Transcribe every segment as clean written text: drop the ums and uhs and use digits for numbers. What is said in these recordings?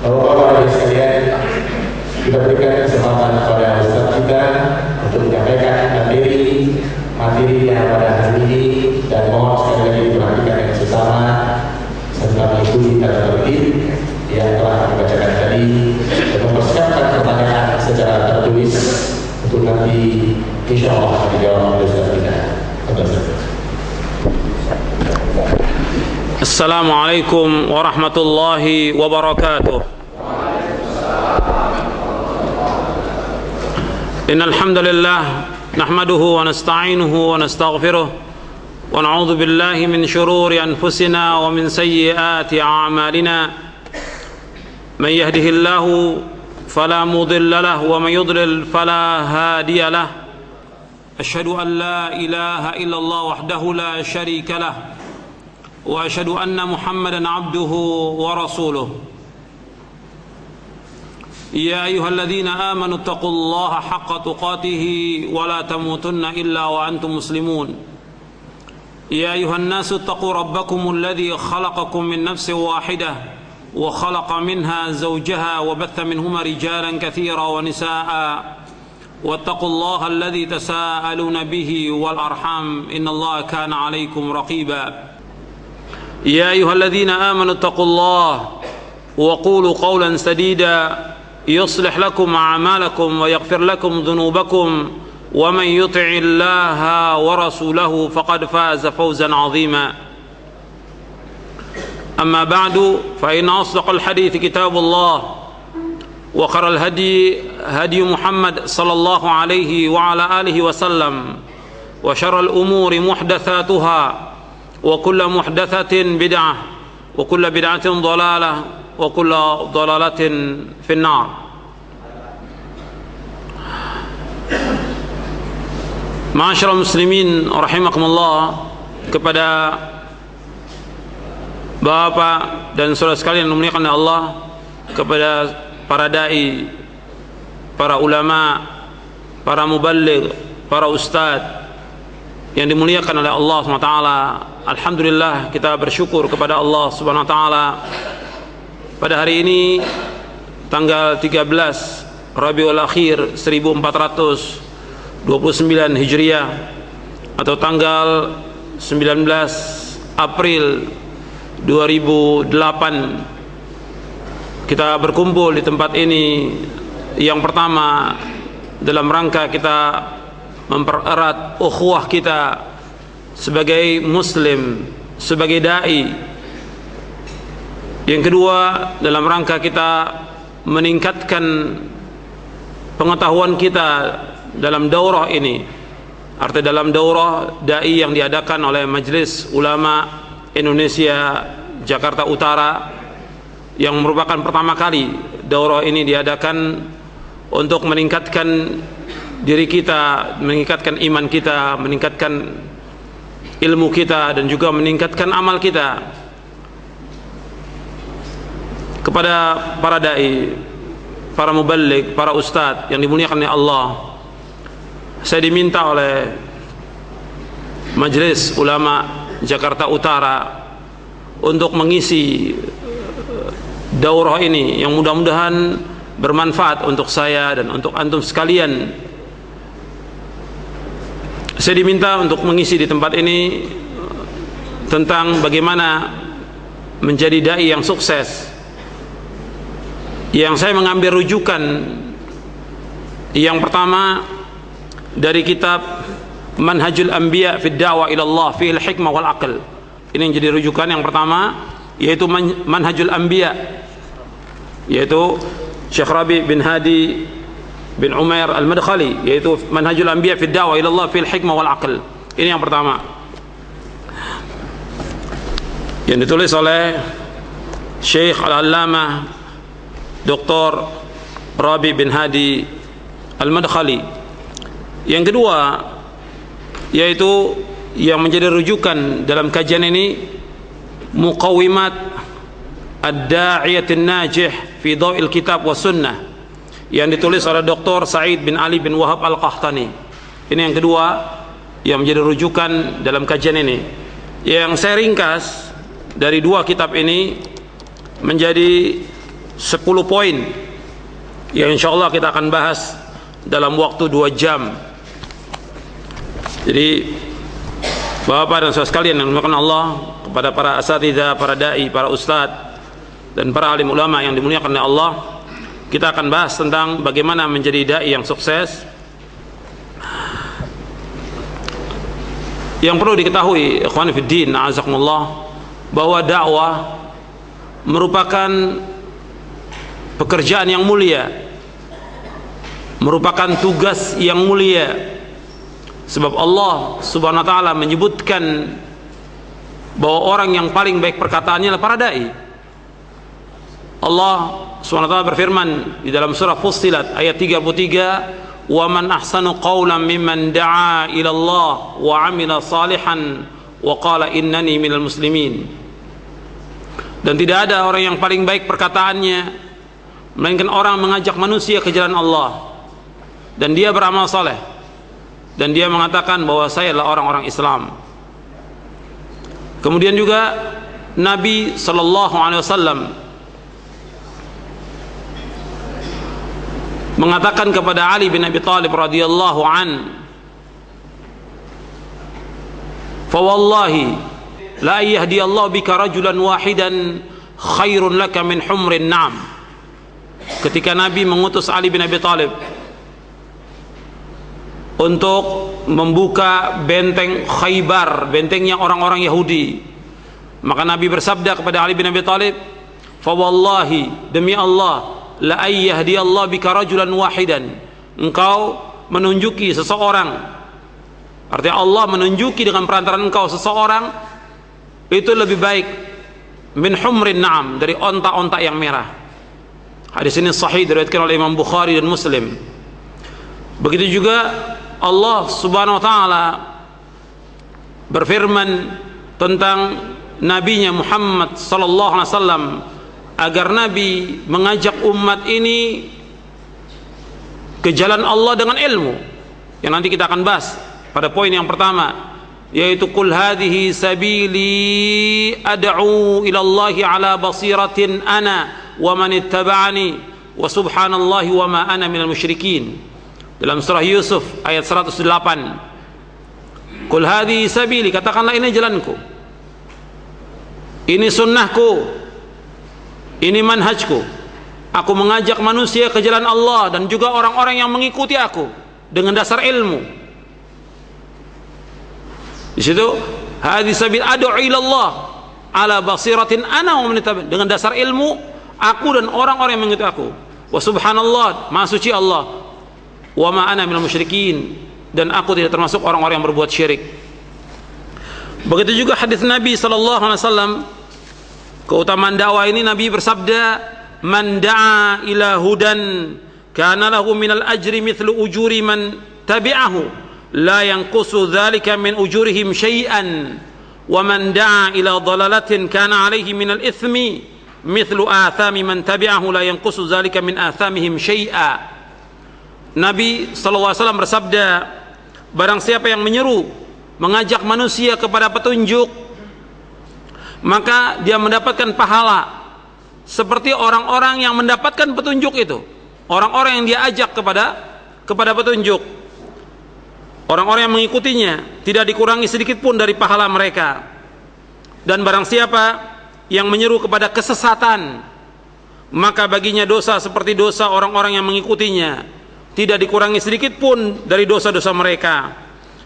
Bapak-bapak dan sekalian, kita berikan kesempatan kepada Ustaz kita untuk menyampaikan materi yang pada hari ini, dan mohon sekali lagi diperhatikan dengan sesama serta mengikuti tata tertib yang telah dibacakan tadi dan mempersiapkan pertanyaan secara tertulis untuk nanti insya Allah dijawab oleh Ustaz kita. Assalamualaikum warahmatullahi wabarakatuh. Innal hamdalillah nahmaduhu wa nasta'inuhu wa nastaghfiruh wa na'udzu billahi min shururi anfusina wa min sayyiati a'malina. Man yahdihillahu fala mudilla lahu wa man yudlil fala hadiya lahu. Asyhadu an la ilaha illallah wahdahu la syarika lahu وأشهد أن محمدًا عبده ورسوله. يا أيها الذين آمنوا اتقوا الله حق تقاته ولا تموتن إلا وأنتم مسلمون. يا أيها الناس اتقوا ربكم الذي خلقكم من نفس واحدة وخلق منها زوجها وبث منهما رجالًا كثيرا ونساء واتقوا الله الذي تساءلون به والأرحام إن الله كان عليكم رقيبًا. يا أيها الذين آمنوا اتقوا الله وقولوا قولا سديدا يصلح لكم أعمالكم ويغفر لكم ذنوبكم ومن يطع الله ورسوله فقد فاز فوزا عظيما. أما بعد فإن أصدق الحديث كتاب الله وخير الهدي هدي محمد صلى الله عليه وعلى آله وسلم وشر الأمور محدثاتها وكل محدثة بدعة وكل بدعة ضلالة وكل ضلالة في النار. Ma'asyiral muslimin rahimakumullah, kepada Bapak dan saudara sekalian yang dimuliakan oleh Allah, kepada para dai, para ulama, para muballigh, para ustadz yang dimuliakan oleh Allah SWT. Alhamdulillah, kita bersyukur kepada Allah Subhanahu wa taala pada hari ini tanggal 13 Rabiul Akhir 1429 Hijriah atau tanggal 19 April 2008, kita berkumpul di tempat ini yang pertama dalam rangka kita mempererat ukhuwah kita sebagai muslim, sebagai dai. Yang kedua, dalam rangka kita meningkatkan pengetahuan kita dalam daurah ini, arti dalam daurah dai yang diadakan oleh Majelis Ulama Indonesia Jakarta Utara, yang merupakan pertama kali daurah ini diadakan untuk meningkatkan diri kita, meningkatkan iman kita, meningkatkan ilmu kita, dan juga meningkatkan amal kita. Kepada para dai, para muballigh, para ustadz yang dimuliakan oleh Allah, saya diminta oleh Majelis Ulama Jakarta Utara untuk mengisi daurah ini yang mudah-mudahan bermanfaat untuk saya dan untuk antum sekalian. Saya diminta untuk mengisi di tempat ini tentang bagaimana menjadi dai yang sukses, yang saya mengambil rujukan yang pertama dari kitab Manhajul Anbiya fi Da'wah ila Allah fihi al-hikmah wal aql. Ini yang jadi rujukan yang pertama, yaitu Manhajul Anbiya, yaitu Syekh Rabi bin Hadi bin Umair Al-Madkhali, yaitu Manhajul Anbiya fi Da'wah ila Allah fil hikmah wal aql. Ini yang pertama, yang ditulis oleh Syekh Al-Allamah Dr. Rabi bin Hadi Al-Madkhali. Yang kedua, yaitu yang menjadi rujukan dalam kajian ini, Muqawimat Ad-Da'iyatin Najih fi Dhaw'il Kitab wa Sunnah, yang ditulis oleh Dr. Said bin Ali bin Wahab Al-Qahtani. Ini yang kedua yang menjadi rujukan dalam kajian ini. Yang saya ringkas dari dua kitab ini menjadi 10 poin yang insya Allah kita akan bahas dalam waktu 2 jam. Jadi Bapak dan saudara sekalian yang dimuliakan Allah, kepada para asatidzah, para dai, para ustadz dan para alim ulama yang dimuliakan oleh Allah, kita akan bahas tentang bagaimana menjadi dai yang sukses. Yang perlu diketahui ikhwan fiddin a'azakumullah, bahwa dakwah merupakan pekerjaan yang mulia, merupakan tugas yang mulia. Sebab Allah subhanahu wa ta'ala menyebutkan bahwa orang yang paling baik perkataannya adalah para da'i. Allah subhanahu wa ta'ala berfirman di dalam surah Fussilat ayat 33, wa man ahsanu qawlan mimman da'a ila Allah wa amila salihan wa qala innani minal muslimin. Dan tidak ada orang yang paling baik perkataannya melainkan orang mengajak manusia ke jalan Allah dan dia beramal saleh dan dia mengatakan bahwa saya adalah orang-orang Islam. Kemudian juga Nabi SAW mengatakan kepada Ali bin Abi Thalib radhiyallahu an, fa wallahi la yahdiyallahu bika rajulan wahidan khairun laka min humrin na'am. Ketika Nabi mengutus Ali bin Abi Thalib untuk membuka benteng Khaybar, bentengnya orang-orang Yahudi, maka Nabi bersabda kepada Ali bin Abi Thalib, fa wallahi, demi Allah, la ayyahdiyallahu bika rajulan wahidan, engkau menunjuki seseorang, artinya Allah menunjuki dengan perantaraan engkau seseorang itu lebih baik min humrin na'am, dari onta-onta yang merah. Hadis ini sahih diriwayatkan oleh Imam Bukhari dan Muslim. Begitu juga Allah subhanahu wa ta'ala berfirman tentang nabinya Muhammad sallallahu alaihi wasallam agar Nabi mengajak umat ini ke jalan Allah dengan ilmu, yang nanti kita akan bahas pada poin yang pertama, yaitu qul hadhihi sabili ad'u ila Allahi ala basiratin ana wa man ittaba'ani wa subhanallahi wa ma ana minal musyrikin. Dalam surah Yusuf ayat 108, qul hadhihi sabili, katakanlah ini jalanku, ini sunnahku, ini manhajku, aku mengajak manusia ke jalan Allah dan juga orang-orang yang mengikuti aku dengan dasar ilmu. Di situ hadhihi sabil ad'u ila Allah ala basiratin ana wa man ittaba'ani, dengan dasar ilmu aku dan orang-orang yang mengikuti aku. Wa subhanallah, maha suci Allah, wa ma ana minal musyrikin, dan aku tidak termasuk orang-orang yang berbuat syirik. Begitu juga hadis Nabi sallallahu alaihi wasallam, keutamaan dakwah ini Nabi bersabda, man da'a ila hudan kana lahu minal ajri mithlu ujuri man tabi'ahu la yanqusu dzalika min ujurihim syai'an wa man da'a ila dhalalatin kana alaihi minal ithmi mithlu athami man tabi'ahu la yanqusu dzalika min athamihim syai'a. Nabi sallallahu alaihi wasallam bersabda, barang siapa yang menyeru, mengajak manusia kepada petunjuk, maka dia mendapatkan pahala seperti orang-orang yang mendapatkan petunjuk itu, orang-orang yang dia ajak kepada petunjuk, orang-orang yang mengikutinya, tidak dikurangi sedikit pun dari pahala mereka. Dan barang siapa yang menyeru kepada kesesatan, maka baginya dosa seperti dosa orang-orang yang mengikutinya, tidak dikurangi sedikit pun dari dosa-dosa mereka.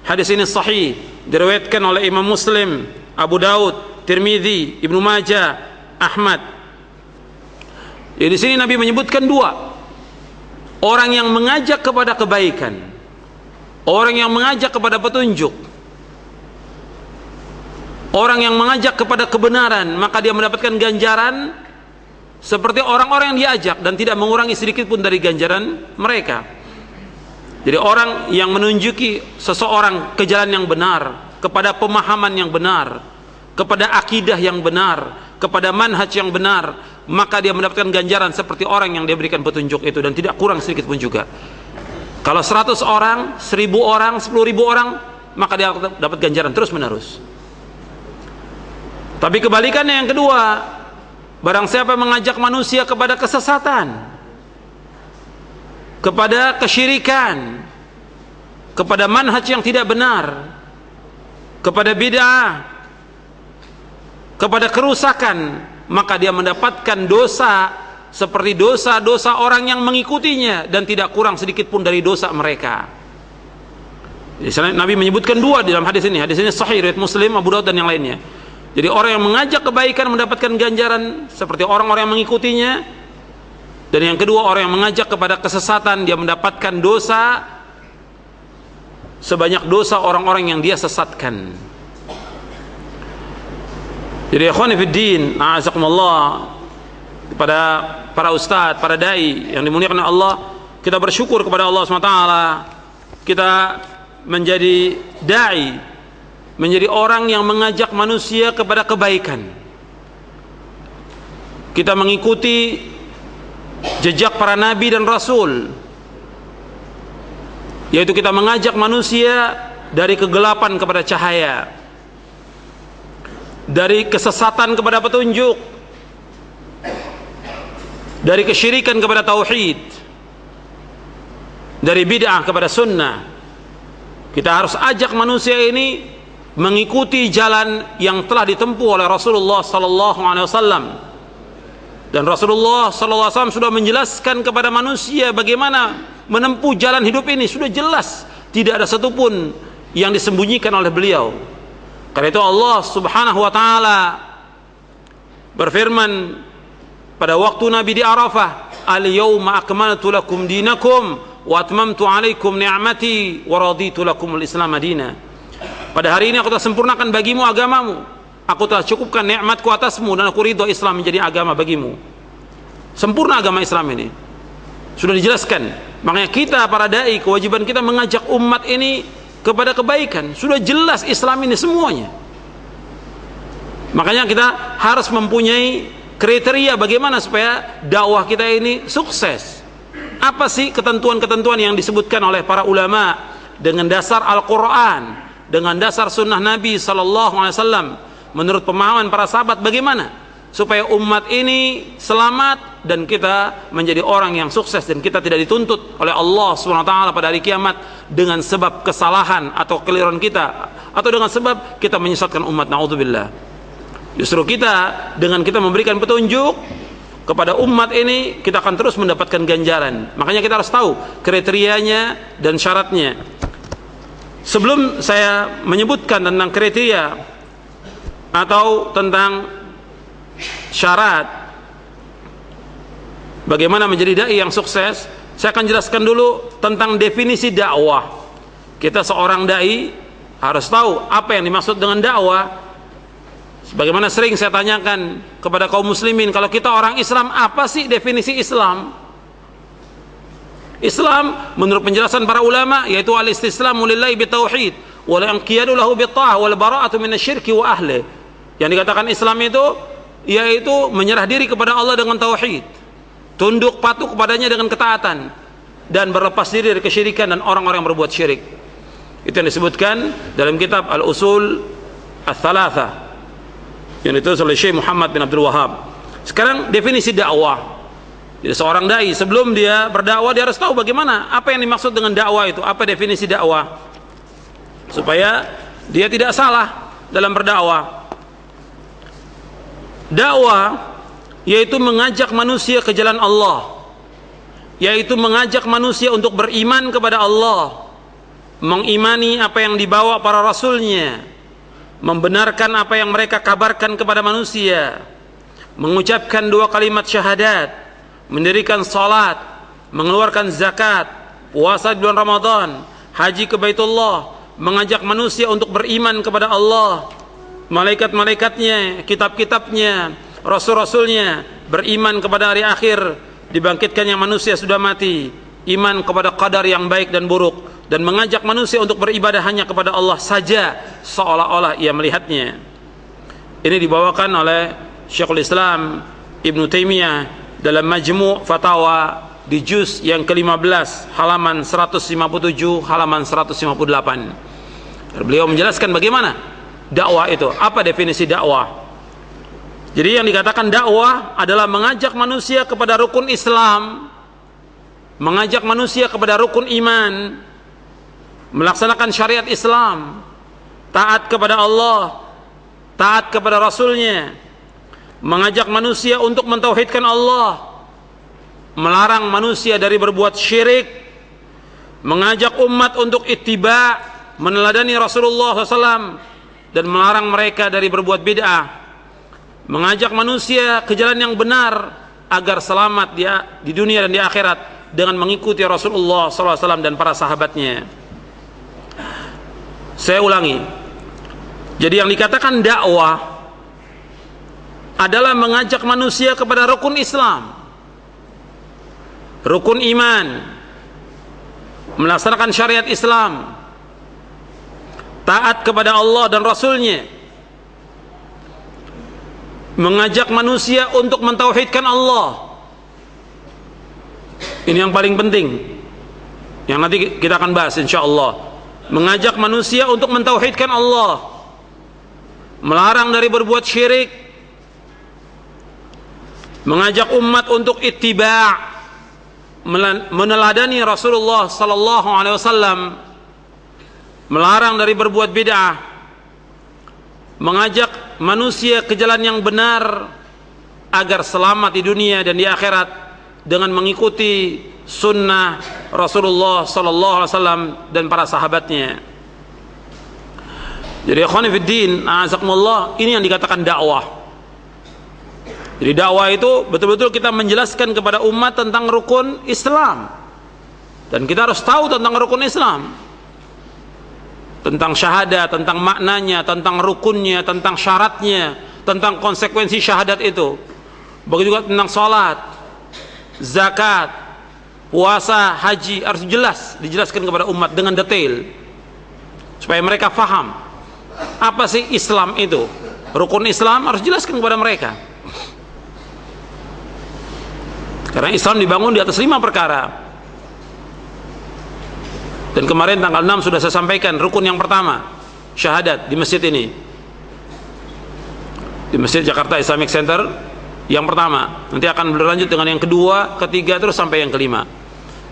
Hadis ini sahih diriwayatkan oleh Imam Muslim, Abu Daud, Tirmidzi, Ibnu Majah, Ahmad. Di sini Nabi menyebutkan dua, orang yang mengajak kepada kebaikan, orang yang mengajak kepada petunjuk, orang yang mengajak kepada kebenaran, maka dia mendapatkan ganjaran seperti orang-orang yang diajak dan tidak mengurangi sedikit pun dari ganjaran mereka. Jadi orang yang menunjuki seseorang ke jalan yang benar, kepada pemahaman yang benar, kepada akidah yang benar, kepada manhaj yang benar, maka dia mendapatkan ganjaran seperti orang yang dia berikan petunjuk itu dan tidak kurang sedikit pun juga. Kalau 100 orang, 1000 orang, 10.000 orang, maka dia dapat ganjaran terus menerus. Tapi kebalikannya yang kedua, barang siapa mengajak manusia kepada kesesatan, kepada kesyirikan, kepada manhaj yang tidak benar, kepada bid'ah, kepada kerusakan, maka dia mendapatkan dosa seperti dosa-dosa orang yang mengikutinya dan tidak kurang sedikit pun dari dosa mereka. Jadi, Nabi menyebutkan dua di dalam hadis ini. Hadis ini sahih riwayat Muslim, Abu Daud dan yang lainnya. Jadi orang yang mengajak kebaikan mendapatkan ganjaran seperti orang-orang yang mengikutinya, dan yang kedua orang yang mengajak kepada kesesatan dia mendapatkan dosa sebanyak dosa orang-orang yang dia sesatkan. Jadi ikhwani fid din, a'azakumullah, kepada para ustadz, para dai yang dimuliakan oleh Allah, kita bersyukur kepada Allah SWT. Kita menjadi dai, menjadi orang yang mengajak manusia kepada kebaikan. Kita mengikuti jejak para nabi dan rasul, yaitu kita mengajak manusia dari kegelapan kepada cahaya, dari kesesatan kepada petunjuk, dari kesyirikan kepada tauhid, dari bid'ah kepada sunnah. Kita harus ajak manusia ini mengikuti jalan yang telah ditempuh oleh Rasulullah sallallahu alaihi wasallam. Dan Rasulullah sallallahu alaihi wasallam sudah menjelaskan kepada manusia bagaimana menempuh jalan hidup ini, sudah jelas, tidak ada satupun yang disembunyikan oleh beliau. Karena itu Allah Subhanahu wa taala berfirman pada waktu Nabi di Arafah, "Al-yauma akmaltu lakum dinakum wa atmamtu 'alaikum ni'mati wa raditu lakum al-Islam madina." Pada hari ini aku telah sempurnakan bagimu agamamu, aku telah cukupkan nikmatku atasmu, dan aku ridho Islam menjadi agama bagimu. Sempurna agama Islam ini, sudah dijelaskan. Makanya kita para dai, kewajiban kita mengajak umat ini kepada kebaikan. Sudah jelas Islam ini semuanya. Makanya kita harus mempunyai kriteria bagaimana supaya dakwah kita ini sukses. Apa sih ketentuan-ketentuan yang disebutkan oleh para ulama dengan dasar Al-Quran, dengan dasar sunnah Nabi Sallallahu Alaihi Wasallam, menurut pemahaman para sahabat, bagaimana supaya umat ini selamat dan kita menjadi orang yang sukses, dan kita tidak dituntut oleh Allah SWT pada hari kiamat dengan sebab kesalahan atau keliruan kita, atau dengan sebab kita menyesatkan umat. Na'udzubillah. Justru kita, dengan kita memberikan petunjuk kepada umat ini, kita akan terus mendapatkan ganjaran. Makanya kita harus tahu kriterianya dan syaratnya. Sebelum saya menyebutkan tentang kriteria atau tentang syarat bagaimana menjadi dai yang sukses, saya akan jelaskan dulu tentang definisi dakwah. Kita seorang dai harus tahu apa yang dimaksud dengan dakwah. Sebagaimana sering saya tanyakan kepada kaum muslimin, kalau kita orang Islam, apa sih definisi Islam? Islam menurut penjelasan para ulama yaitu al-istislamu lillahi bitauhid wal inqiyadu lahu bitta'ah wal bara'atu minasyirki wa ahli. Yang dikatakan Islam itu yaitu menyerah diri kepada Allah dengan tauhid, tunduk patuh kepadanya dengan ketaatan, dan berlepas diri dari kesyirikan dan orang-orang yang berbuat syirik. Itu yang disebutkan dalam kitab Al-Usul Ats-Tsalatsah yang ditulis oleh Syekh Muhammad bin Abdul Wahhab. Sekarang definisi dakwah. Jadi seorang dai sebelum dia berdakwah, dia harus tahu bagaimana, apa yang dimaksud dengan dakwah itu, apa definisi dakwah, supaya dia tidak salah dalam berdakwah. Dakwah yaitu mengajak manusia ke jalan Allah, yaitu mengajak manusia untuk beriman kepada Allah, mengimani apa yang dibawa para rasulnya, membenarkan apa yang mereka kabarkan kepada manusia, mengucapkan 2 kalimat syahadat, mendirikan salat, mengeluarkan zakat, puasa di bulan Ramadan, haji ke Baitullah, mengajak manusia untuk beriman kepada Allah, malaikat-malaikatnya, kitab-kitabnya, rasul-rasulnya, beriman kepada hari akhir, dibangkitkannya manusia sudah mati, iman kepada qadar yang baik dan buruk, dan mengajak manusia untuk beribadah hanya kepada Allah saja seolah-olah ia melihatnya. Ini dibawakan oleh Syekhul Islam Ibnu Taimiyah dalam Majmu' Fatawa di juz yang ke-15 halaman 157 halaman 158. Beliau menjelaskan bagaimana dakwah itu, apa definisi dakwah. Jadi yang dikatakan dakwah adalah mengajak manusia kepada rukun Islam, mengajak manusia kepada rukun iman, melaksanakan syariat Islam, taat kepada Allah, taat kepada Rasulnya, mengajak manusia untuk mentauhidkan Allah, melarang manusia dari berbuat syirik, mengajak umat untuk ittiba, meneladani Rasulullah SAW, dan melarang mereka dari berbuat bid'ah, mengajak manusia ke jalan yang benar agar selamat di dunia dan di akhirat dengan mengikuti Rasulullah SAW dan para sahabatnya. Saya ulangi, jadi yang dikatakan dakwah adalah mengajak manusia kepada rukun Islam, rukun iman, melaksanakan syariat Islam, taat kepada Allah dan Rasulnya, mengajak manusia untuk mentauhidkan Allah. Ini yang paling penting, yang nanti kita akan bahas insyaallah. Mengajak manusia untuk mentauhidkan Allah, melarang dari berbuat syirik, mengajak umat untuk ittiba', meneladani Rasulullah sallallahu alaihi wasallam, melarang dari berbuat bid'ah, mengajak manusia ke jalan yang benar agar selamat di dunia dan di akhirat dengan mengikuti sunnah Rasulullah sallallahu alaihi wasallam dan para sahabatnya. Jadi ikhwan fiddin, a'azakumullah, ini yang dikatakan dakwah. Jadi dakwah itu betul-betul kita menjelaskan kepada umat tentang rukun Islam, dan kita harus tahu tentang rukun Islam, tentang syahadat, tentang maknanya, tentang rukunnya, tentang syaratnya, tentang konsekuensi syahadat itu. Begitu juga tentang salat, zakat, puasa, haji, harus jelas dijelaskan kepada umat dengan detail supaya mereka faham apa sih Islam itu. Rukun Islam harus jelaskan kepada mereka, karena Islam dibangun di atas 5 perkara. Dan kemarin tanggal 6 sudah saya sampaikan rukun yang pertama, syahadat, di masjid ini, di Masjid Jakarta Islamic Center, yang pertama. Nanti akan berlanjut dengan yang kedua, ketiga, terus sampai yang kelima.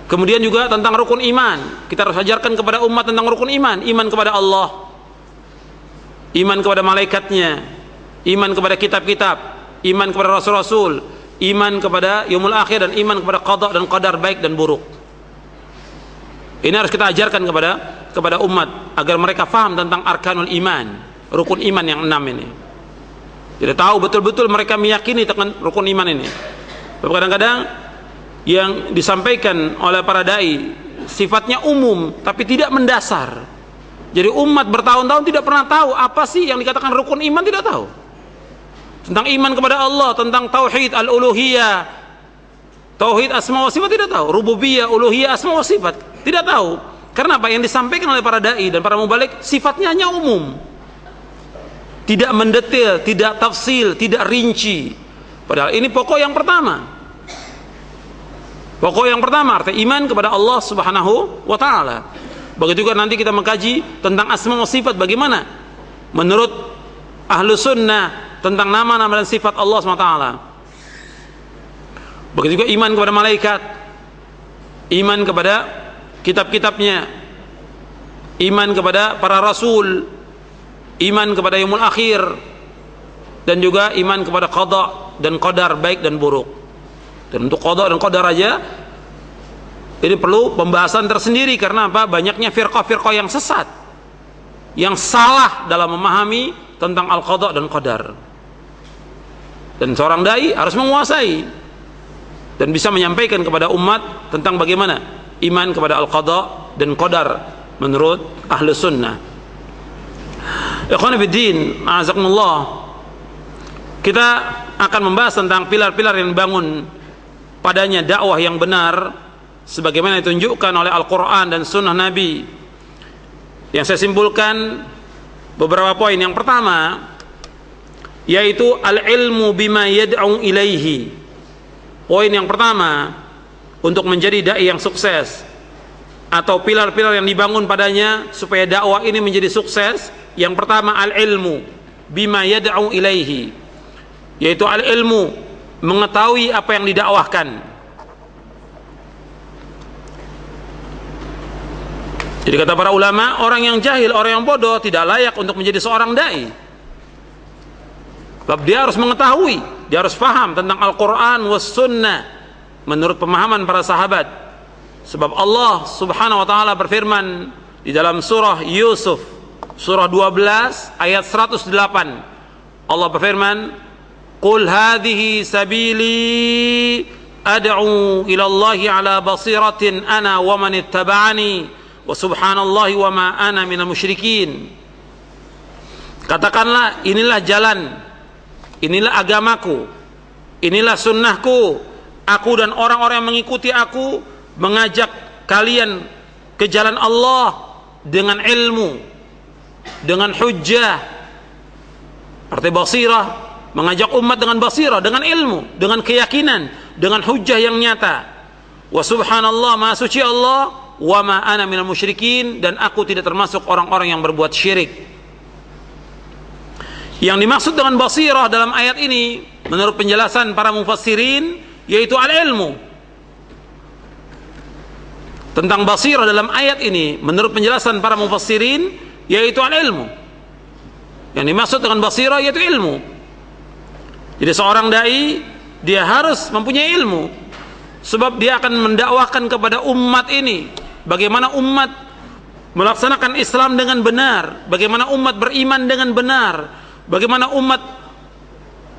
Kemudian juga tentang rukun iman, kita harus ajarkan kepada umat tentang rukun iman. Iman kepada Allah, iman kepada malaikatnya, iman kepada kitab-kitab, iman kepada rasul-rasul, iman kepada yaumul akhir, dan iman kepada qada dan qadar baik dan buruk. Ini harus kita ajarkan kepada umat agar mereka faham tentang arkanul iman, rukun iman yang 6 ini. Jadi tahu betul-betul mereka meyakini tentang rukun iman ini. Kadang-kadang yang disampaikan oleh para dai sifatnya umum tapi tidak mendasar. Jadi umat bertahun-tahun tidak pernah tahu apa sih yang dikatakan rukun iman, tidak tahu. Tentang iman kepada Allah, tentang tauhid al-uluhiyah, tauhid asma wa sifat tidak tahu, rububiyah, uluhiyah, asma wa sifat tidak tahu. Karena apa? Yang disampaikan oleh para dai dan para mubalik sifatnya hanya umum, tidak mendetail, tidak tafsil, tidak rinci. Padahal ini pokok yang pertama. Pokok yang pertama arti iman kepada Allah Subhanahu wa taala. Begitu juga nanti kita mengkaji tentang asma wa sifat, bagaimana menurut ahlu sunnah tentang nama-nama dan sifat Allah SWT. Begitu juga iman kepada malaikat, iman kepada kitab-kitabnya, iman kepada para rasul, iman kepada yaumul akhir, dan juga iman kepada qada dan qadar baik dan buruk. Dan untuk qada dan qadar aja ini perlu pembahasan tersendiri. Karena apa? Banyaknya firqah-firqah yang sesat, yang salah dalam memahami tentang al-qada dan qadar. Dan seorang dai harus menguasai dan bisa menyampaikan kepada umat tentang bagaimana iman kepada al-qada dan qadar menurut ahlu sunnah. Ikhwan fiddin, a'azakumullah, kita akan membahas tentang pilar-pilar yang dibangun padanya dakwah yang benar sebagaimana ditunjukkan oleh Al-Quran dan sunnah Nabi. Yang saya simpulkan beberapa poin. Yang pertama yaitu al-ilmu bima yad'u ilaihi. Poin yang pertama untuk menjadi dai yang sukses, atau pilar-pilar yang dibangun padanya supaya dakwah ini menjadi sukses. Yang pertama al-ilmu bima yad'u ilaihi, yaitu al-ilmu, mengetahui apa yang didakwahkan. Jadi kata para ulama, orang yang jahil, orang yang bodoh tidak layak untuk menjadi seorang dai. Sebab dia harus mengetahui, dia harus paham tentang Al-Quran was sunnah menurut pemahaman para sahabat. Sebab Allah subhanahu wa ta'ala berfirman di dalam surah Yusuf, surah 12 ayat 108. Allah berfirman, "Qul hadhihi sabili ad'u ila Allahi ala basiratin ana wa man ittaba'ani wa subhanallahi wa ma ana minal musyrikin." Katakanlah, inilah jalan, inilah agamaku, inilah sunnahku. Aku dan orang-orang yang mengikuti aku mengajak kalian ke jalan Allah dengan ilmu, dengan hujjah. Arti basirah, mengajak umat dengan basirah, dengan ilmu, dengan keyakinan, dengan hujjah yang nyata. Wa subhanallah, maha suci Allah, wa ma ana minal musyrikin, dan aku tidak termasuk orang-orang yang berbuat syirik. Yang dimaksud dengan basirah dalam ayat ini menurut penjelasan para mufassirin yaitu al-ilmu. Tentang basirah dalam ayat ini menurut penjelasan para mufassirin yaitu al-ilmu. Yang dimaksud dengan basirah yaitu ilmu. Jadi seorang dai dia harus mempunyai ilmu, sebab dia akan mendakwahkan kepada umat ini bagaimana umat melaksanakan Islam dengan benar, bagaimana umat beriman dengan benar, bagaimana umat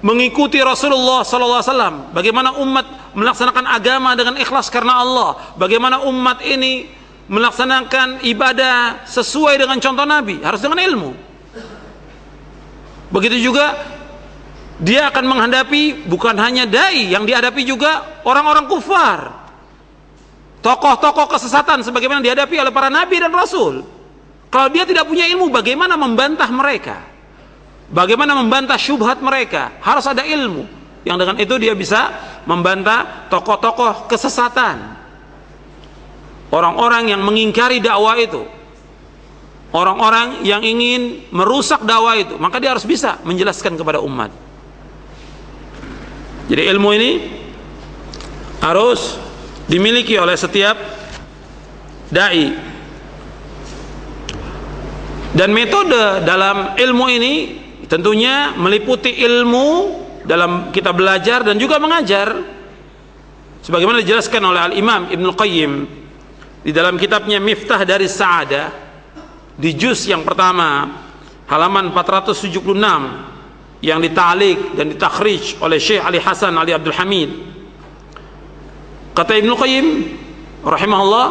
mengikuti Rasulullah SAW, bagaimana umat melaksanakan agama dengan ikhlas karena Allah, bagaimana umat ini melaksanakan ibadah sesuai dengan contoh Nabi, harus dengan ilmu. Begitu juga dia akan menghadapi bukan hanya dai, yang dihadapi juga orang-orang kufar, tokoh-tokoh kesesatan sebagaimana dihadapi oleh para nabi dan rasul. Kalau dia tidak punya ilmu, bagaimana membantah mereka? Bagaimana membantah syubhat mereka? Harus ada ilmu. Yang dengan itu dia bisa membantah tokoh-tokoh kesesatan, orang-orang yang mengingkari dakwah itu, orang-orang yang ingin merusak dakwah itu. Maka dia harus bisa menjelaskan kepada umat. Jadi ilmu ini harus dimiliki oleh setiap dai. Dan metode dalam ilmu ini tentunya meliputi ilmu dalam kita belajar dan juga mengajar, sebagaimana dijelaskan oleh Al-Imam Ibnul Qayyim di dalam kitabnya Miftah dari Sa'adah di juz yang pertama halaman 476 yang dita'liq dan ditakhrij oleh Syekh Ali Hasan Ali Abdul Hamid. Kata Ibnul Qayyim rahimahullah,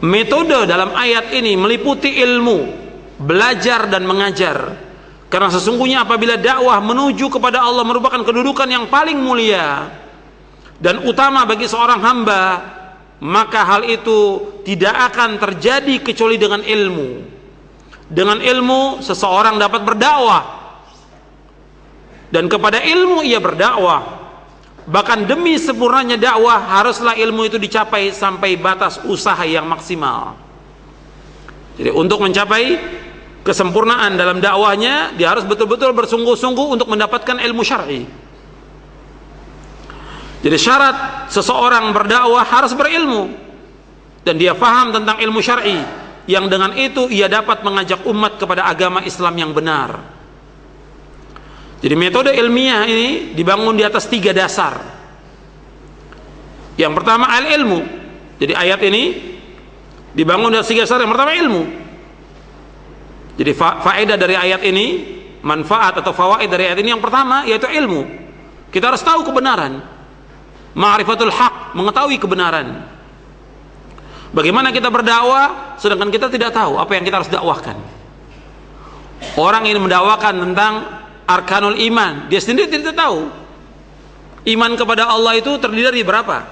metode dalam ayat ini meliputi ilmu, belajar dan mengajar. Karena sesungguhnya apabila dakwah menuju kepada Allah merupakan kedudukan yang paling mulia dan utama bagi seorang hamba, maka hal itu tidak akan terjadi kecuali dengan ilmu. Dengan ilmu seseorang dapat berdakwah, dan kepada ilmu ia berdakwah. Bahkan demi sempurnanya dakwah haruslah ilmu itu dicapai sampai batas usaha yang maksimal. Jadi untuk mencapai kesempurnaan dalam dakwahnya, dia harus betul-betul bersungguh-sungguh untuk mendapatkan ilmu syar'i. Jadi syarat seseorang berdakwah harus berilmu, dan dia faham tentang ilmu syar'i, yang dengan itu ia dapat mengajak umat kepada agama Islam yang benar. Jadi metode ilmiah ini dibangun di atas 3 dasar. Yang pertama al-ilmu. Jadi ayat ini dibangun di atas 3 dasar. Yang pertama ilmu. Jadi faedah dari ayat ini, manfaat atau fawaid dari ayat ini yang pertama yaitu ilmu. Kita harus tahu kebenaran. Ma'rifatul haq, mengetahui kebenaran. Bagaimana kita berdakwah sedangkan kita tidak tahu apa yang kita harus dakwahkan. Orang ini mendakwakan tentang arkanul iman, dia sendiri tidak tahu iman kepada Allah itu terdiri dari berapa,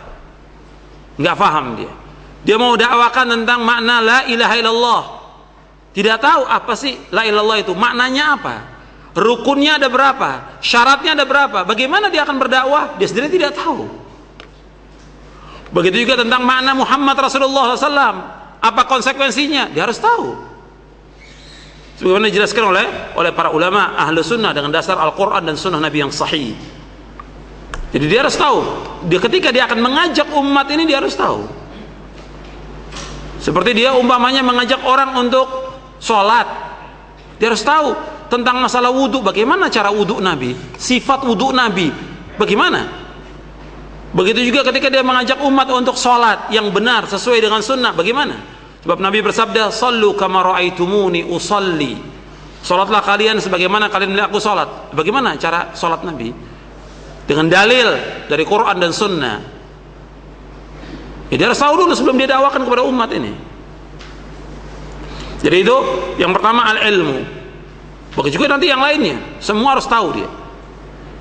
nggak paham dia. Dia mau dakwakan tentang makna la ilaha illallah, tidak tahu apa sih la ilallah itu, maknanya apa, rukunnya ada berapa, syaratnya ada berapa, bagaimana dia akan berdakwah, dia sendiri tidak tahu. Begitu juga tentang makna Muhammad Rasulullah SAW, apa konsekuensinya, dia harus tahu. sebagaimana dijelaskan oleh para ulama ahlu sunnah dengan dasar Al-Quran dan sunnah Nabi yang sahih. Jadi dia harus tahu, ketika dia akan mengajak umat ini, dia harus tahu. Seperti dia umpamanya mengajak orang untuk sholat, dia harus tahu tentang masalah wudhu, bagaimana cara wudhu Nabi, sifat wudhu Nabi bagaimana. Begitu juga ketika dia mengajak umat untuk sholat yang benar sesuai dengan sunnah, bagaimana? Sebab Nabi bersabda, "Shallu kama ra'aitumuni usalli." Salatlah kalian sebagaimana kalian melihat aku salat. Bagaimana cara salat Nabi? Dengan dalil dari Quran dan sunnah. Jadi harus tahu dulu sebelum dia dakwakan kepada umat ini. Jadi itu yang pertama, al-ilmu. Begitu juga nanti yang lainnya, semua harus tahu dia.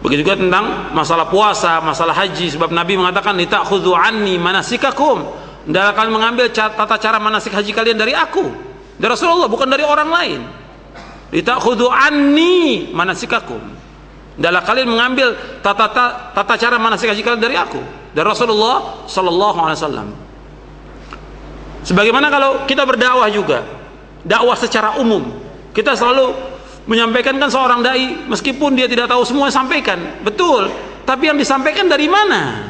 Begitu juga tentang masalah puasa, masalah haji, sebab Nabi mengatakan, "Litakhudhu anni manasikakum." Hendaklah kalian mengambil tata cara manasik haji kalian dari aku, dari Rasulullah, bukan dari orang lain. Litakhudhu anni manasikakum. Hendaklah kalian mengambil tata cara manasik haji kalian dari aku, dari Rasulullah sallallahu alaihi wasallam. Sebagaimana kalau kita berdakwah juga, dakwah secara umum, kita selalu menyampaikan, kan seorang dai meskipun dia tidak tahu semua sampaikan, betul, tapi yang disampaikan dari mana?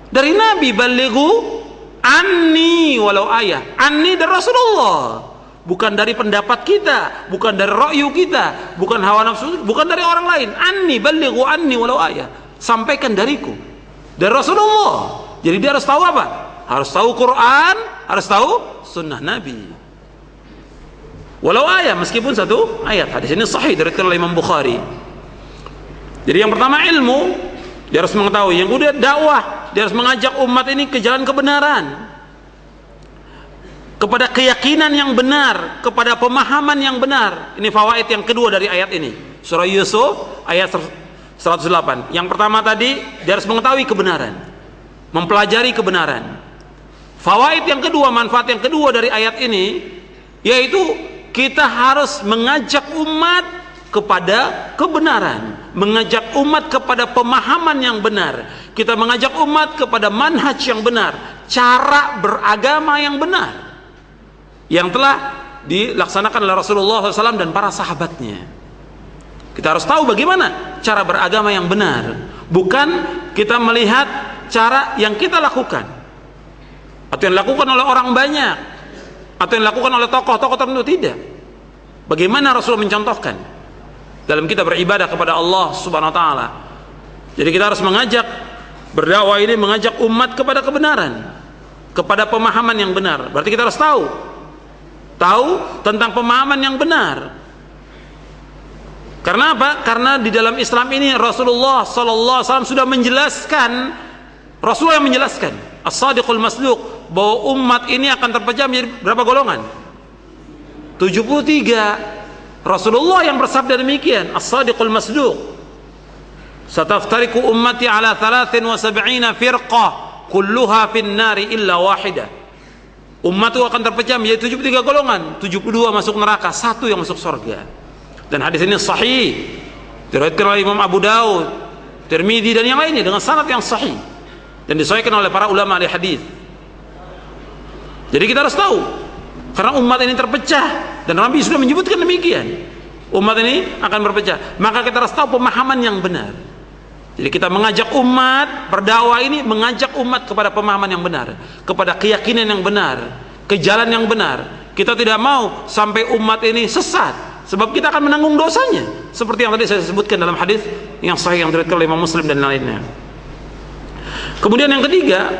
Dari Nabi, balighu anni walau ayah. Anni dari Rasulullah, bukan dari pendapat kita, bukan dari ra'yu kita, bukan hawa nafsu, bukan dari orang lain. Anni balighu anni walau ayah, sampaikan dariku, dari Rasulullah. Jadi dia harus tahu apa? Harus tahu Quran, harus tahu sunnah Nabi. Walau ayat, meskipun satu ayat. Hadis ini sahih dari Imam Bukhari. Jadi yang pertama ilmu, dia harus mengetahui. Yang kedua dakwah, dia harus mengajak umat ini ke jalan kebenaran, kepada keyakinan yang benar, kepada pemahaman yang benar. Ini fawaid yang kedua dari ayat ini, surah Yusuf ayat 108. Yang pertama tadi, dia harus mengetahui kebenaran, mempelajari kebenaran. Fawaid yang kedua, manfaat yang kedua dari ayat ini, yaitu kita harus mengajak umat kepada kebenaran, mengajak umat kepada pemahaman yang benar. Kita mengajak umat kepada manhaj yang benar, cara beragama yang benar, yang telah dilaksanakan oleh Rasulullah SAW dan para sahabatnya. Kita harus tahu bagaimana cara beragama yang benar, bukan kita melihat cara yang kita lakukan atau yang dilakukan oleh orang banyak, atau yang dilakukan oleh tokoh-tokoh tertentu. Tidak. Bagaimana Rasulullah mencontohkan dalam kita beribadah kepada Allah Subhanahu wa taala. Jadi kita harus mengajak, berdakwah ini mengajak umat kepada kebenaran, kepada pemahaman yang benar. Berarti kita harus tahu tentang pemahaman yang benar. Karena apa? Karena di dalam Islam ini Rasulullah sallallahu alaihi wasallam sudah menjelaskan, Rasulullah yang menjelaskan, As-Sadiqul Masduq, bahwa umat ini akan terpecah menjadi berapa golongan? 73. Rasulullah yang bersabda demikian, As-Sadiqul Masduq, "Sataftariqu ummati ala 73 firqah, kulluha fin nari illa wahidah." Umatku akan terpecah menjadi 73 golongan, 72 masuk neraka, satu yang masuk surga. Dan hadis ini sahih, diriwayatkan oleh Imam Abu Daud, Tirmidzi dan yang lainnya dengan sanad yang sahih, dan disahihkan oleh para ulama ahli hadis. Jadi kita harus tahu, karena umat ini terpecah dan Nabi sudah menyebutkan demikian, umat ini akan berpecah, maka kita harus tahu pemahaman yang benar. Jadi kita mengajak umat, berdakwah ini mengajak umat kepada pemahaman yang benar, kepada keyakinan yang benar, ke jalan yang benar. Kita tidak mau sampai umat ini sesat, sebab kita akan menanggung dosanya, seperti yang tadi saya sebutkan dalam hadis yang sahih yang diriwayatkan oleh Imam Muslim dan lainnya. Kemudian yang ketiga,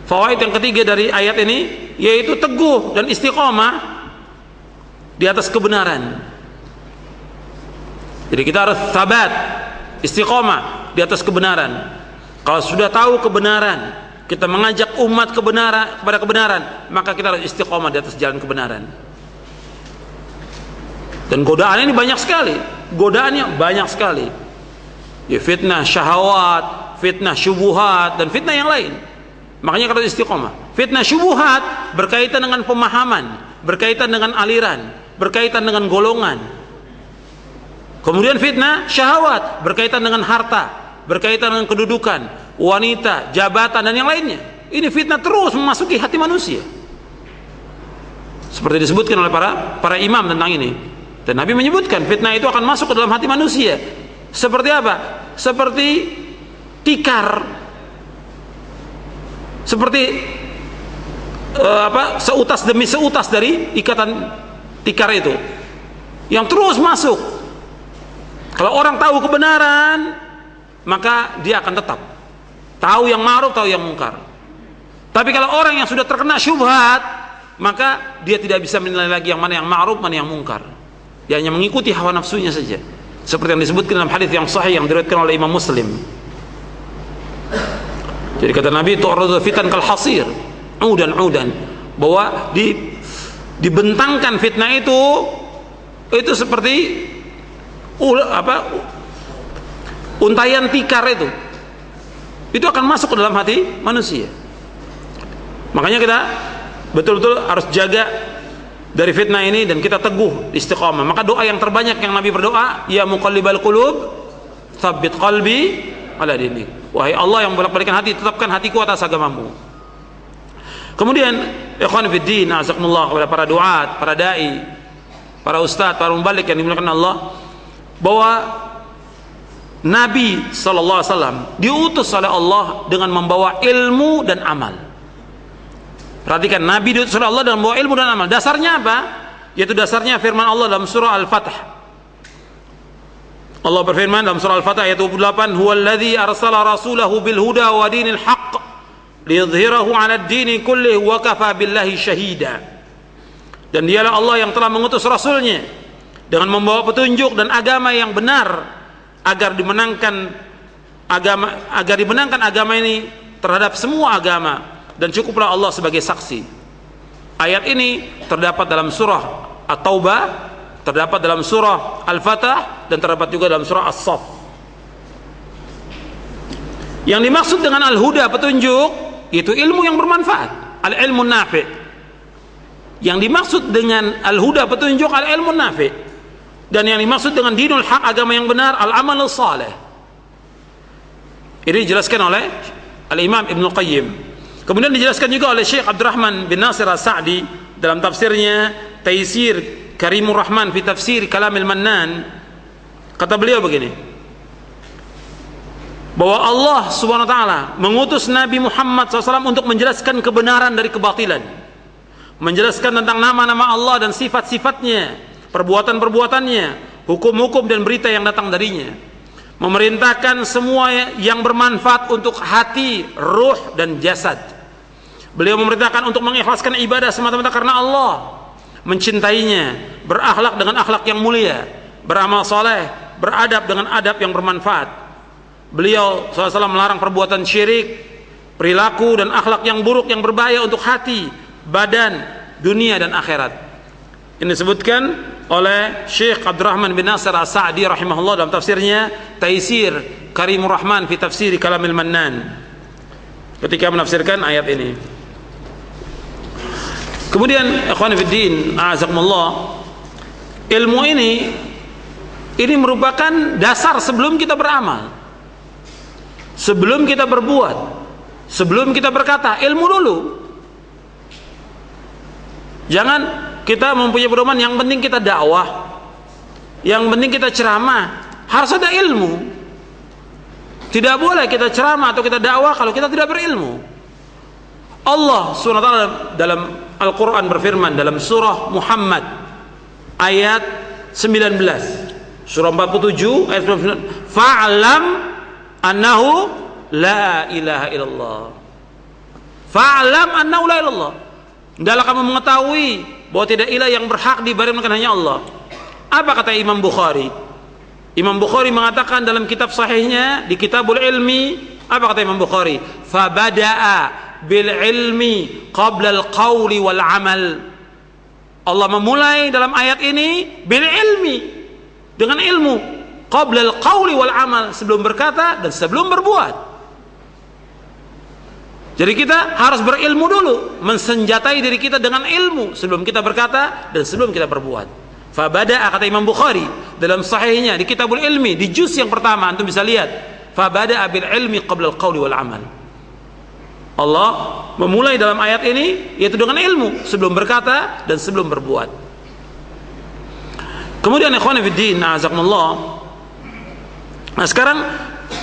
fawaid yang ketiga dari ayat ini, yaitu teguh dan istiqomah di atas kebenaran. Jadi kita harus sabat, istiqomah di atas kebenaran. Kalau sudah tahu kebenaran, kita mengajak umat kepada kebenaran, maka kita harus istiqomah di atas jalan kebenaran. Dan godaan ini banyak sekali, godaannya banyak sekali, ya, fitnah syahwat, fitnah syubuhat, dan fitnah yang lain. Makanya kita istiqomah. Fitnah syubuhat berkaitan dengan pemahaman, berkaitan dengan aliran, berkaitan dengan golongan. Kemudian fitnah syahwat berkaitan dengan harta, berkaitan dengan kedudukan, wanita, jabatan, dan yang lainnya. Ini fitnah terus memasuki hati manusia. Seperti disebutkan oleh para imam tentang ini. Dan Nabi menyebutkan fitnah itu akan masuk ke dalam hati manusia. Seperti apa? Seperti tikar. Seperti seutas demi seutas dari ikatan tikar itu yang terus masuk. Kalau orang tahu kebenaran, maka dia akan tetap tahu yang ma'ruf, tahu yang mungkar. Tapi kalau orang yang sudah terkena syubhat, maka dia tidak bisa menilai lagi yang mana yang ma'ruf, mana yang mungkar. Dia hanya mengikuti hawa nafsunya saja. Seperti yang disebutkan dalam hadis yang sahih yang diriwayatkan oleh Imam Muslim. Jadi kata Nabi, tu'radu fitan kal hasir, udan, bahwa dibentangkan fitnah itu seperti untayan tikar itu akan masuk ke dalam hati manusia. Makanya kita betul-betul harus jaga dari fitnah ini dan kita teguh istiqamah. Maka doa yang terbanyak yang Nabi berdoa, ya muqallibal qulub tsabbit qalbi ala dinik. Wahai Allah yang bolak-balikan hati, tetapkan hatiku atas agamamu. Kemudian ikhwan fiddin, azakumullah, kepada para duat, para dai, para ustadz, para mubalik yang dimuliakan Allah, bahwa Nabi SAW diutus oleh Allah dengan membawa ilmu dan amal. Perhatikan, Nabi diutus oleh Allah dengan membawa ilmu dan amal. Dasarnya apa? Yaitu dasarnya firman Allah dalam surah Al-Fatah. Allah berfirman dalam surah Al-Fatah ayat 28, huwallazi arsala rasulahu bil huda wa dinil haqq liyudhhirahu 'ala ad-dini kullihi wa kafa billahi syahida. Dan dialah Allah yang telah mengutus rasulnya dengan membawa petunjuk dan agama yang benar agar dimenangkan agama ini terhadap semua agama, dan cukuplah Allah sebagai saksi. Ayat ini terdapat dalam surah At-Taubah, terdapat dalam surah Al-Fatah, dan terdapat juga dalam surah As-Saff. Yang dimaksud dengan al-huda, petunjuk, itu ilmu yang bermanfaat, al-ilmu nafi'. Yang dimaksud dengan al-huda, petunjuk, al-ilmu nafi'. Dan yang dimaksud dengan dinul haq, agama yang benar, al-amal salih. Ini dijelaskan oleh Al-Imam Ibn Qayyim. Kemudian dijelaskan juga oleh Syekh Abdurrahman bin Nasir As-Sa'di dalam tafsirnya Taisir Karimur Rahman fi tafsir Kalamil Mannan. Kata beliau begini, bahwa Allah Subhanahu wa taala mengutus Nabi Muhammad SAW untuk menjelaskan kebenaran dari kebatilan, menjelaskan tentang nama-nama Allah dan sifat-sifatnya, perbuatan-perbuatannya, hukum-hukum dan berita yang datang darinya, memerintahkan semua yang bermanfaat untuk hati, ruh dan jasad. Beliau memerintahkan untuk mengikhlaskan ibadah semata-mata karena Allah, mencintainya, berakhlak dengan akhlak yang mulia, beramal saleh, beradab dengan adab yang bermanfaat. Beliau SAW melarang perbuatan syirik, perilaku dan akhlak yang buruk yang berbahaya untuk hati, badan, dunia dan akhirat. Ini disebutkan oleh Syekh Abdurrahman bin Nasir As-Sa'di rahimahullah dalam tafsirnya Taisir Karimur Rahman fi tafsir Kalamil Mannan, ketika menafsirkan ayat ini. Kemudian ikhwan fiddin, a'azakumullah, ilmu ini merupakan dasar sebelum kita beramal, sebelum kita berbuat, sebelum kita berkata, ilmu dulu. Jangan kita mempunyai pedoman yang penting kita dakwah, yang penting kita ceramah. Harus ada ilmu. Tidak boleh kita ceramah atau kita dakwah kalau kita tidak berilmu. Allah SWT dalam Al-Quran berfirman dalam surah Muhammad ayat 19, surah 47 ayat 19, fa'lam annahu la ilaha illallah. Fa'lam annahu la ilaha illallah. Hendaklah kamu mengetahui bahwa tidak ilah yang berhak diibadahkan hanya Allah. Apa kata Imam Bukhari? Imam Bukhari mengatakan dalam kitab sahihnya di Kitabul Ilmi, apa kata Imam Bukhari? Fabada'a bil ilmi qabla al qawli wal amal. Allah memulai dalam ayat ini bil ilmi, dengan ilmu, qabla al qawli wal amal, sebelum berkata dan sebelum berbuat. Jadi kita harus berilmu dulu, mensenjatai diri kita dengan ilmu sebelum kita berkata dan sebelum kita berbuat. Fabada'a, kata Imam Bukhari dalam sahihnya di Kitabul Ilmi di juz yang pertama, antum bisa lihat, fabada'a bil ilmi qabla al qawli wal amal. Allah memulai dalam ayat ini yaitu dengan ilmu, sebelum berkata dan sebelum berbuat. Kemudian ikhwan fillah, a'azakumullah. Nah, sekarang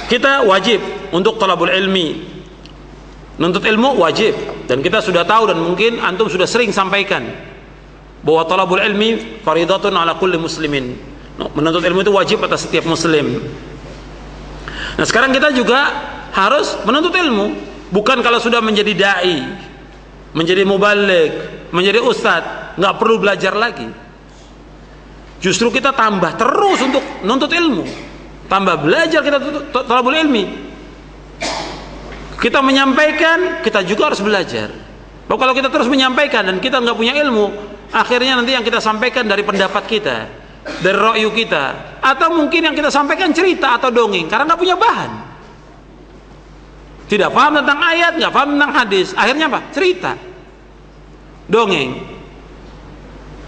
kita wajib untuk talabul ilmi. Nuntut ilmu wajib, dan kita sudah tahu dan mungkin antum sudah sering sampaikan bahwa talabul ilmi faridatun ala kulli muslimin. Menuntut ilmu itu wajib atas setiap muslim. Nah, sekarang kita juga harus menuntut ilmu. Bukan kalau sudah menjadi dai, menjadi mubaligh, menjadi ustadz, nggak perlu belajar lagi. Justru kita tambah terus untuk menuntut ilmu, tambah belajar kita talabul ilmi. Kita menyampaikan, kita juga harus belajar. Bahwa kalau kita terus menyampaikan dan kita nggak punya ilmu, akhirnya nanti yang kita sampaikan dari pendapat kita, dari ra'yu kita, atau mungkin yang kita sampaikan cerita atau dongeng karena nggak punya bahan. Tidak paham tentang ayat, nggak paham tentang hadis, akhirnya apa? Cerita, dongeng.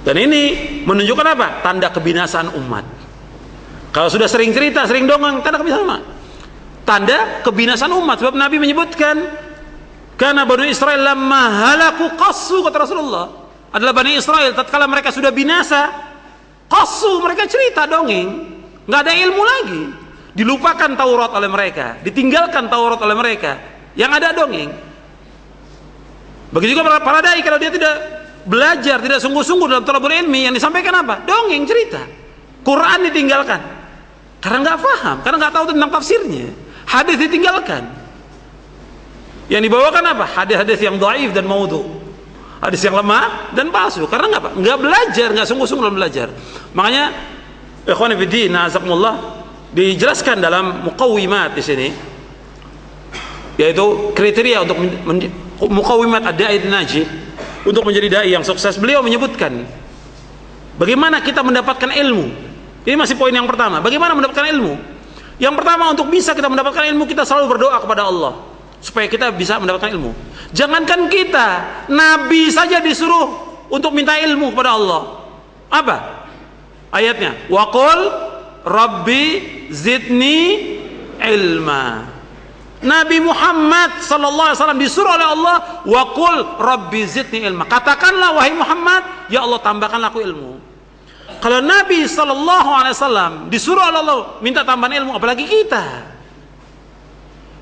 Dan ini menunjukkan apa? Tanda kebinasaan umat. Kalau sudah sering cerita, sering dongeng, tanda kebinasaan umat. Tanda kebinasaan umat. Sebab Nabi menyebutkan, karena Bani Israel lamma halaku qassu, kata Rasulullah, adalah Bani Israel tatkala mereka sudah binasa, qassu, mereka cerita dongeng, nggak ada ilmu lagi. Dilupakan Taurat oleh mereka, ditinggalkan Taurat oleh mereka, yang ada dongeng. Begitu juga para dai, kalau dia tidak belajar, tidak sungguh-sungguh dalam talabul ilmi, yang disampaikan apa? Dongeng, cerita. Quran ditinggalkan karena nggak paham, karena nggak tahu tentang tafsirnya. Hadis ditinggalkan, yang dibawakan apa? Hadis-hadis yang dhaif dan maudhu, hadis yang lemah dan palsu. Karena nggak belajar, nggak sungguh-sungguh dalam belajar. Makanya ikhwan fillah, azakumullah, dijelaskan dalam muqawwimat di sini, yaitu kriteria untuk muqawwimat ad-da'i an-najih, untuk menjadi dai yang sukses. Beliau menyebutkan bagaimana kita mendapatkan ilmu. Ini masih poin yang pertama, bagaimana mendapatkan ilmu. Yang pertama, untuk bisa kita mendapatkan ilmu, kita selalu berdoa kepada Allah supaya kita bisa mendapatkan ilmu. Jangankan kita, Nabi saja disuruh untuk minta ilmu kepada Allah. Apa ayatnya? Wa qul Rabbi zidni ilma. Nabi Muhammad sallallahu alaihi wasallam disuruh oleh Allah, wa qul Rabbi zidni ilma. Katakanlah wahai Muhammad, ya Allah tambahkanlah aku ilmu. Kalau Nabi sallallahu alaihi wasallam disuruh oleh Allah minta tambahan ilmu, apalagi kita.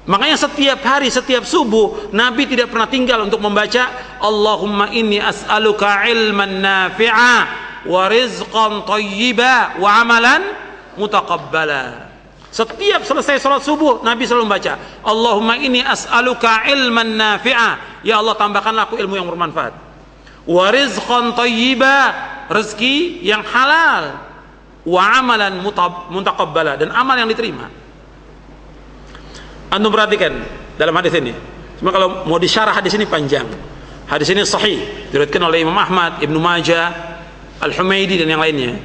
Makanya setiap hari, setiap subuh, Nabi tidak pernah tinggal untuk membaca Allahumma inni as'aluka ilman nafi'a wa rizqan thayyiba wa amalan mutaqabbala. Setiap selesai salat subuh, Nabi selalu membaca Allahumma inni as'aluka ilman nafi'a, ya Allah tambahkanlah aku ilmu yang bermanfaat, wa rizqan thayyiba, rezeki yang halal, wa amalan mutaqabbala, dan amal yang diterima. Antum perhatikan dalam hadis ini. Cuma kalau mau disyarah hadis ini panjang. Hadis ini sahih, diriwayatkan oleh Imam Ahmad, Ibnu Majah, Al-Humaidi dan yang lainnya.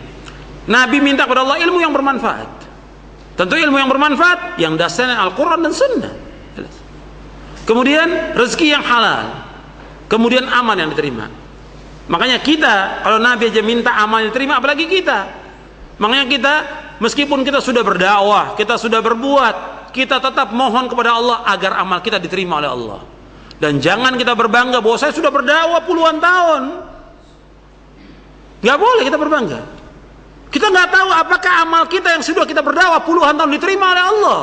Nabi minta kepada Allah ilmu yang bermanfaat. Tentu ilmu yang bermanfaat yang dasarnya Al-Quran dan Sunnah. Kemudian rezeki yang halal. Kemudian amal yang diterima. Makanya kita, kalau Nabi aja minta amal yang diterima, apalagi kita. Makanya kita, meskipun kita sudah berdakwah, kita sudah berbuat, kita tetap mohon kepada Allah agar amal kita diterima oleh Allah. Dan jangan kita berbangga bahwa saya sudah berdakwah puluhan tahun. Gak boleh kita berbangga. Kita nggak tahu apakah amal kita yang sudah kita berdakwah puluhan tahun diterima oleh Allah.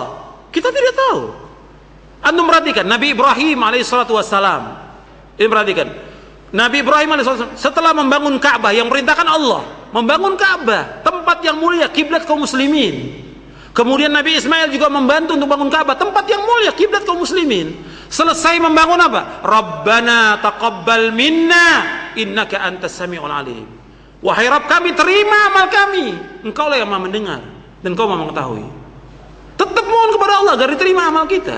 Kita tidak tahu. Antum perhatikan Nabi Ibrahim alaihissalatu wassalam. Ini perhatikan, Nabi Ibrahim alaihissalam setelah membangun Ka'bah yang perintahkan Allah, membangun Ka'bah, tempat yang mulia, kiblat kaum muslimin. Kemudian Nabi Ismail juga membantu untuk bangun Ka'bah, tempat yang mulia, kiblat kaum muslimin. Selesai membangun apa? Rabbana taqabbal minna innaka antas samiul alim. Wahai Rabb kami, terima amal kami. Engkau lah yang Maha mendengar dan Engkau Maha mengetahui. Tetap mohon kepada Allah agar diterima amal kita.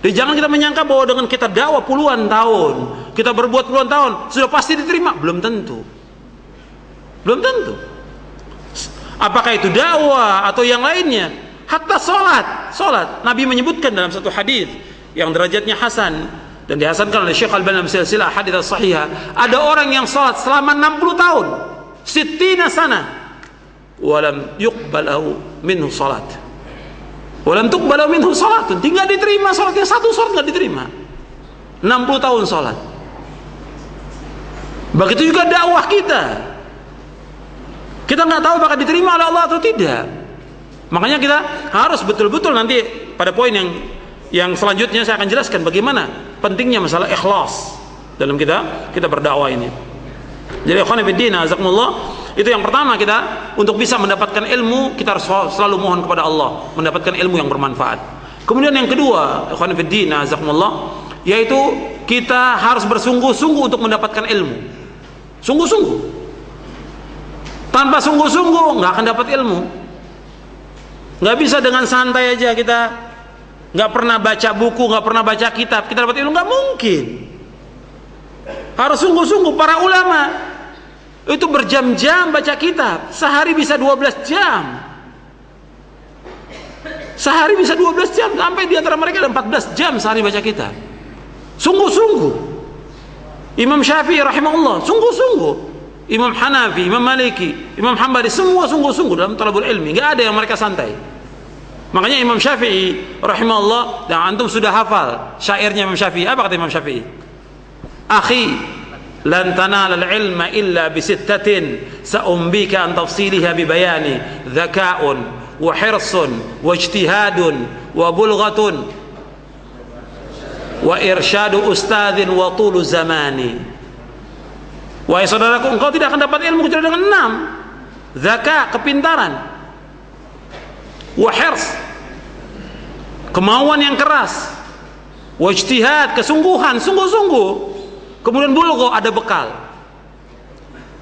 Dan jangan kita menyangka bahwa dengan kita dakwah puluhan tahun, kita berbuat puluhan tahun, sudah pasti diterima. Belum tentu. Belum tentu. Apakah itu dakwah atau yang lainnya? Hatta salat. Nabi menyebutkan dalam satu hadis yang derajatnya hasan dan dihasankan oleh Syekh Al-Albani dalam silsilah hadits as-sahihah, ada orang yang salat selama 60 tahun, 60 sana, walam yuqbalahu minhu salat. Walam tuqbalahu minhu salatun, tinggal diterima salatnya, satu salat enggak diterima. 60 60 tahun sholat. Begitu juga dakwah kita. Kita nggak tahu apakah diterima oleh Allah atau tidak. Makanya kita harus betul-betul nanti pada poin yang selanjutnya saya akan jelaskan bagaimana pentingnya masalah ikhlas dalam kita berdakwah ini. Jadi ikhwan fillah azakumullah, itu yang pertama, kita untuk bisa mendapatkan ilmu kita harus selalu mohon kepada Allah mendapatkan ilmu yang bermanfaat. Kemudian yang kedua, ikhwan fillah azakumullah, yaitu kita harus bersungguh-sungguh untuk mendapatkan ilmu. Sungguh-sungguh. Tanpa sungguh-sungguh nggak akan dapat ilmu. Nggak bisa dengan santai aja kita nggak pernah baca buku, nggak pernah baca kitab, kita dapat ilmu, nggak mungkin. Harus sungguh-sungguh. Para ulama itu berjam-jam baca kitab, sehari bisa 12 jam. Sehari bisa 12 jam, sampai di antara mereka ada 14 jam sehari baca kitab. Sungguh-sungguh. Imam Syafi'i rahimahullah sungguh-sungguh, Imam Hanafi, Imam Maliki, Imam Hambali, semua sungguh-sungguh dalam talabul ilmi. Nggak ada yang mereka santai. Makanya Imam Syafi'i rahimahullah, dan antum sudah hafal syairnya Imam Syafi'i. Apa kata Imam Syafi'i? Akhi, lan tanala al-ilma illa bisittatin sa'umbika an tafsiliha bibayani dzaka'un wa hirsun wa ijtihadun wa bulghatun wa irsyadu ustadzin wa tulu zamani. Wahai saudaraku, engkau tidak akan dapat ilmu kecuali dengan 6. Zaka, kepintaran. Wa hirs, kemauan yang keras. Wa ijtihad, kesungguhan, sungguh-sungguh. Kemudian bulgho, ada bekal.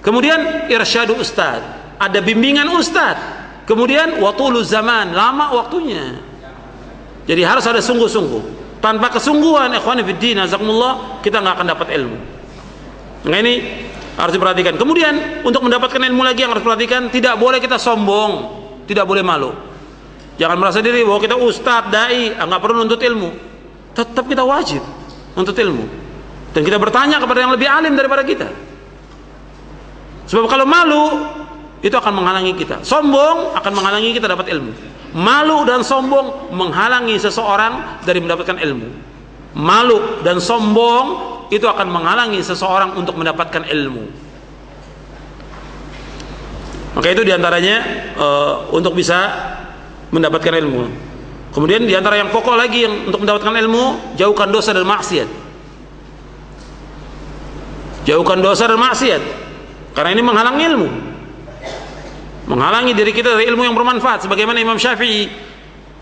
Kemudian irsyadu ustadz, ada bimbingan ustadz. Kemudian wa tulu zaman, lama waktunya. Jadi harus ada sungguh-sungguh. Tanpa kesungguhan, ikhwani fiddin azakumullah, kita nggak akan dapat ilmu. Nah, ini harus diperhatikan. Kemudian untuk mendapatkan ilmu lagi yang harus diperhatikan, tidak boleh kita sombong, tidak boleh malu. Jangan merasa diri bahwa kita ustadz, dai, nggak perlu nuntut ilmu. Tetap kita wajib nuntut ilmu. Dan kita bertanya kepada yang lebih alim daripada kita. Sebab kalau malu, itu akan menghalangi kita. Sombong akan menghalangi kita dapat ilmu. Malu dan sombong menghalangi seseorang dari mendapatkan ilmu. Malu dan sombong itu akan menghalangi seseorang untuk mendapatkan ilmu. Maka itu diantaranya untuk bisa mendapatkan ilmu. Kemudian diantara yang pokok lagi yang untuk mendapatkan ilmu, jauhkan dosa dan maksiat. Jauhkan dosa dan maksiat, karena ini menghalangi ilmu, menghalangi diri kita dari ilmu yang bermanfaat. Sebagaimana Imam Syafi'i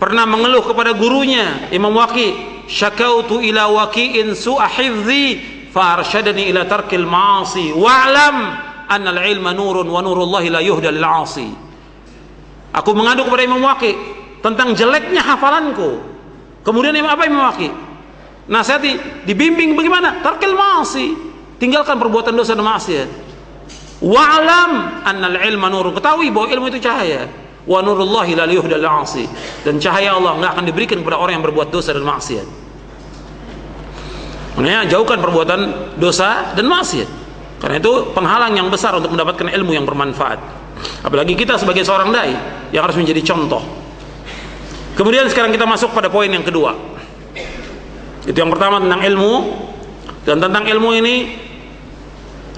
pernah mengeluh kepada gurunya Imam Waqi', syakautu ila waqi'in su'a hifdzi fa arsyadani ila tarkil ma'asi wa'lam anna al-ilma nurun wa nurullahi la yuhda lil 'asi. Aku mengadu kepada Imam Waqi' tentang jeleknya hafalanku. Kemudian apa Imam Waqi'? Nasihati, dibimbing bagaimana? Tarkil ma'asi, tinggalkan perbuatan dosa dan maksiat. Wa'lam annal ilma nurun, ketahui bahwa ilmu itu cahaya. Wa nurullahi la yuhda lil 'asi, dan cahaya Allah enggak akan diberikan kepada orang yang berbuat dosa dan maksiat. Makanya jauhkan perbuatan dosa dan maksiat, karena itu penghalang yang besar untuk mendapatkan ilmu yang bermanfaat. Apalagi kita sebagai seorang dai yang harus menjadi contoh. Kemudian sekarang kita masuk pada poin yang kedua. Itu yang pertama tentang ilmu, dan tentang ilmu ini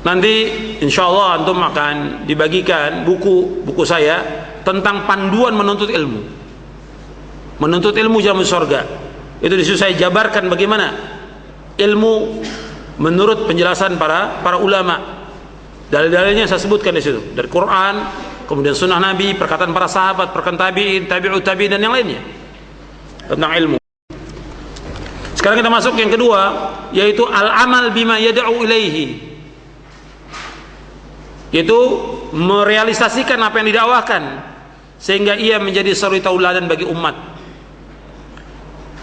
nanti insyaallah antum akan dibagikan buku saya tentang panduan menuntut ilmu. Menuntut ilmu jamu surga. Itu disitu saya jabarkan bagaimana ilmu menurut penjelasan para ulama. Dalil-dalilnya saya sebutkan di situ, dari Quran, kemudian sunnah Nabi, perkataan para sahabat, perkataan tabi'in, tabi'ut tabi'in, dan yang lainnya tentang ilmu. Sekarang kita masuk yang kedua, yaitu al-amal bima yad'u ilaihi, yaitu merealisasikan apa yang didakwakan sehingga ia menjadi suri tauladan bagi umat.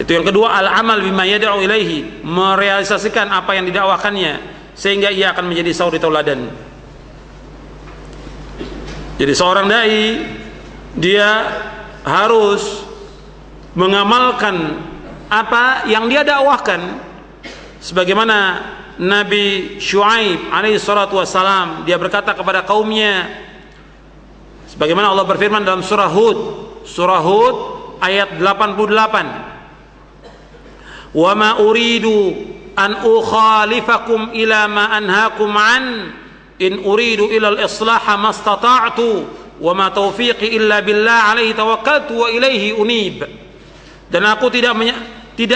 Itu yang kedua, al-amal bima yad'u ilaihi, merealisasikan apa yang didakwakannya sehingga ia akan menjadi suri tauladan. Jadi seorang dai dia harus mengamalkan apa yang dia dakwahkan, sebagaimana Nabi Syuaib alaihi salatu wassalam, dia berkata kepada kaumnya, sebagaimana Allah berfirman dalam surah Hud ayat 88, wa ma uridu an ukhalifakum ila ma anhaakum an in uridu ila al-islaha mastata'tu wa ma taufiqi illa billah alaihi tawakkaltu wa ilaihi unib. Dan aku tidak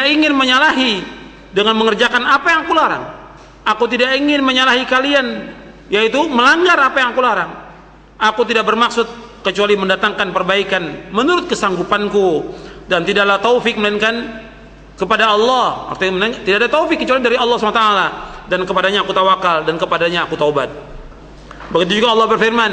ingin menyalahi dengan mengerjakan apa yang aku larang. Aku tidak ingin menyalahi kalian, yaitu melanggar apa yang aku larang. Aku tidak bermaksud kecuali mendatangkan perbaikan menurut kesanggupanku, dan tidaklah taufik melainkan kepada Allah. Artinya tidak ada taufik kecuali dari Allah SWT, dan kepadanya aku tawakal dan kepadanya aku taubat. Begitu juga Allah berfirman,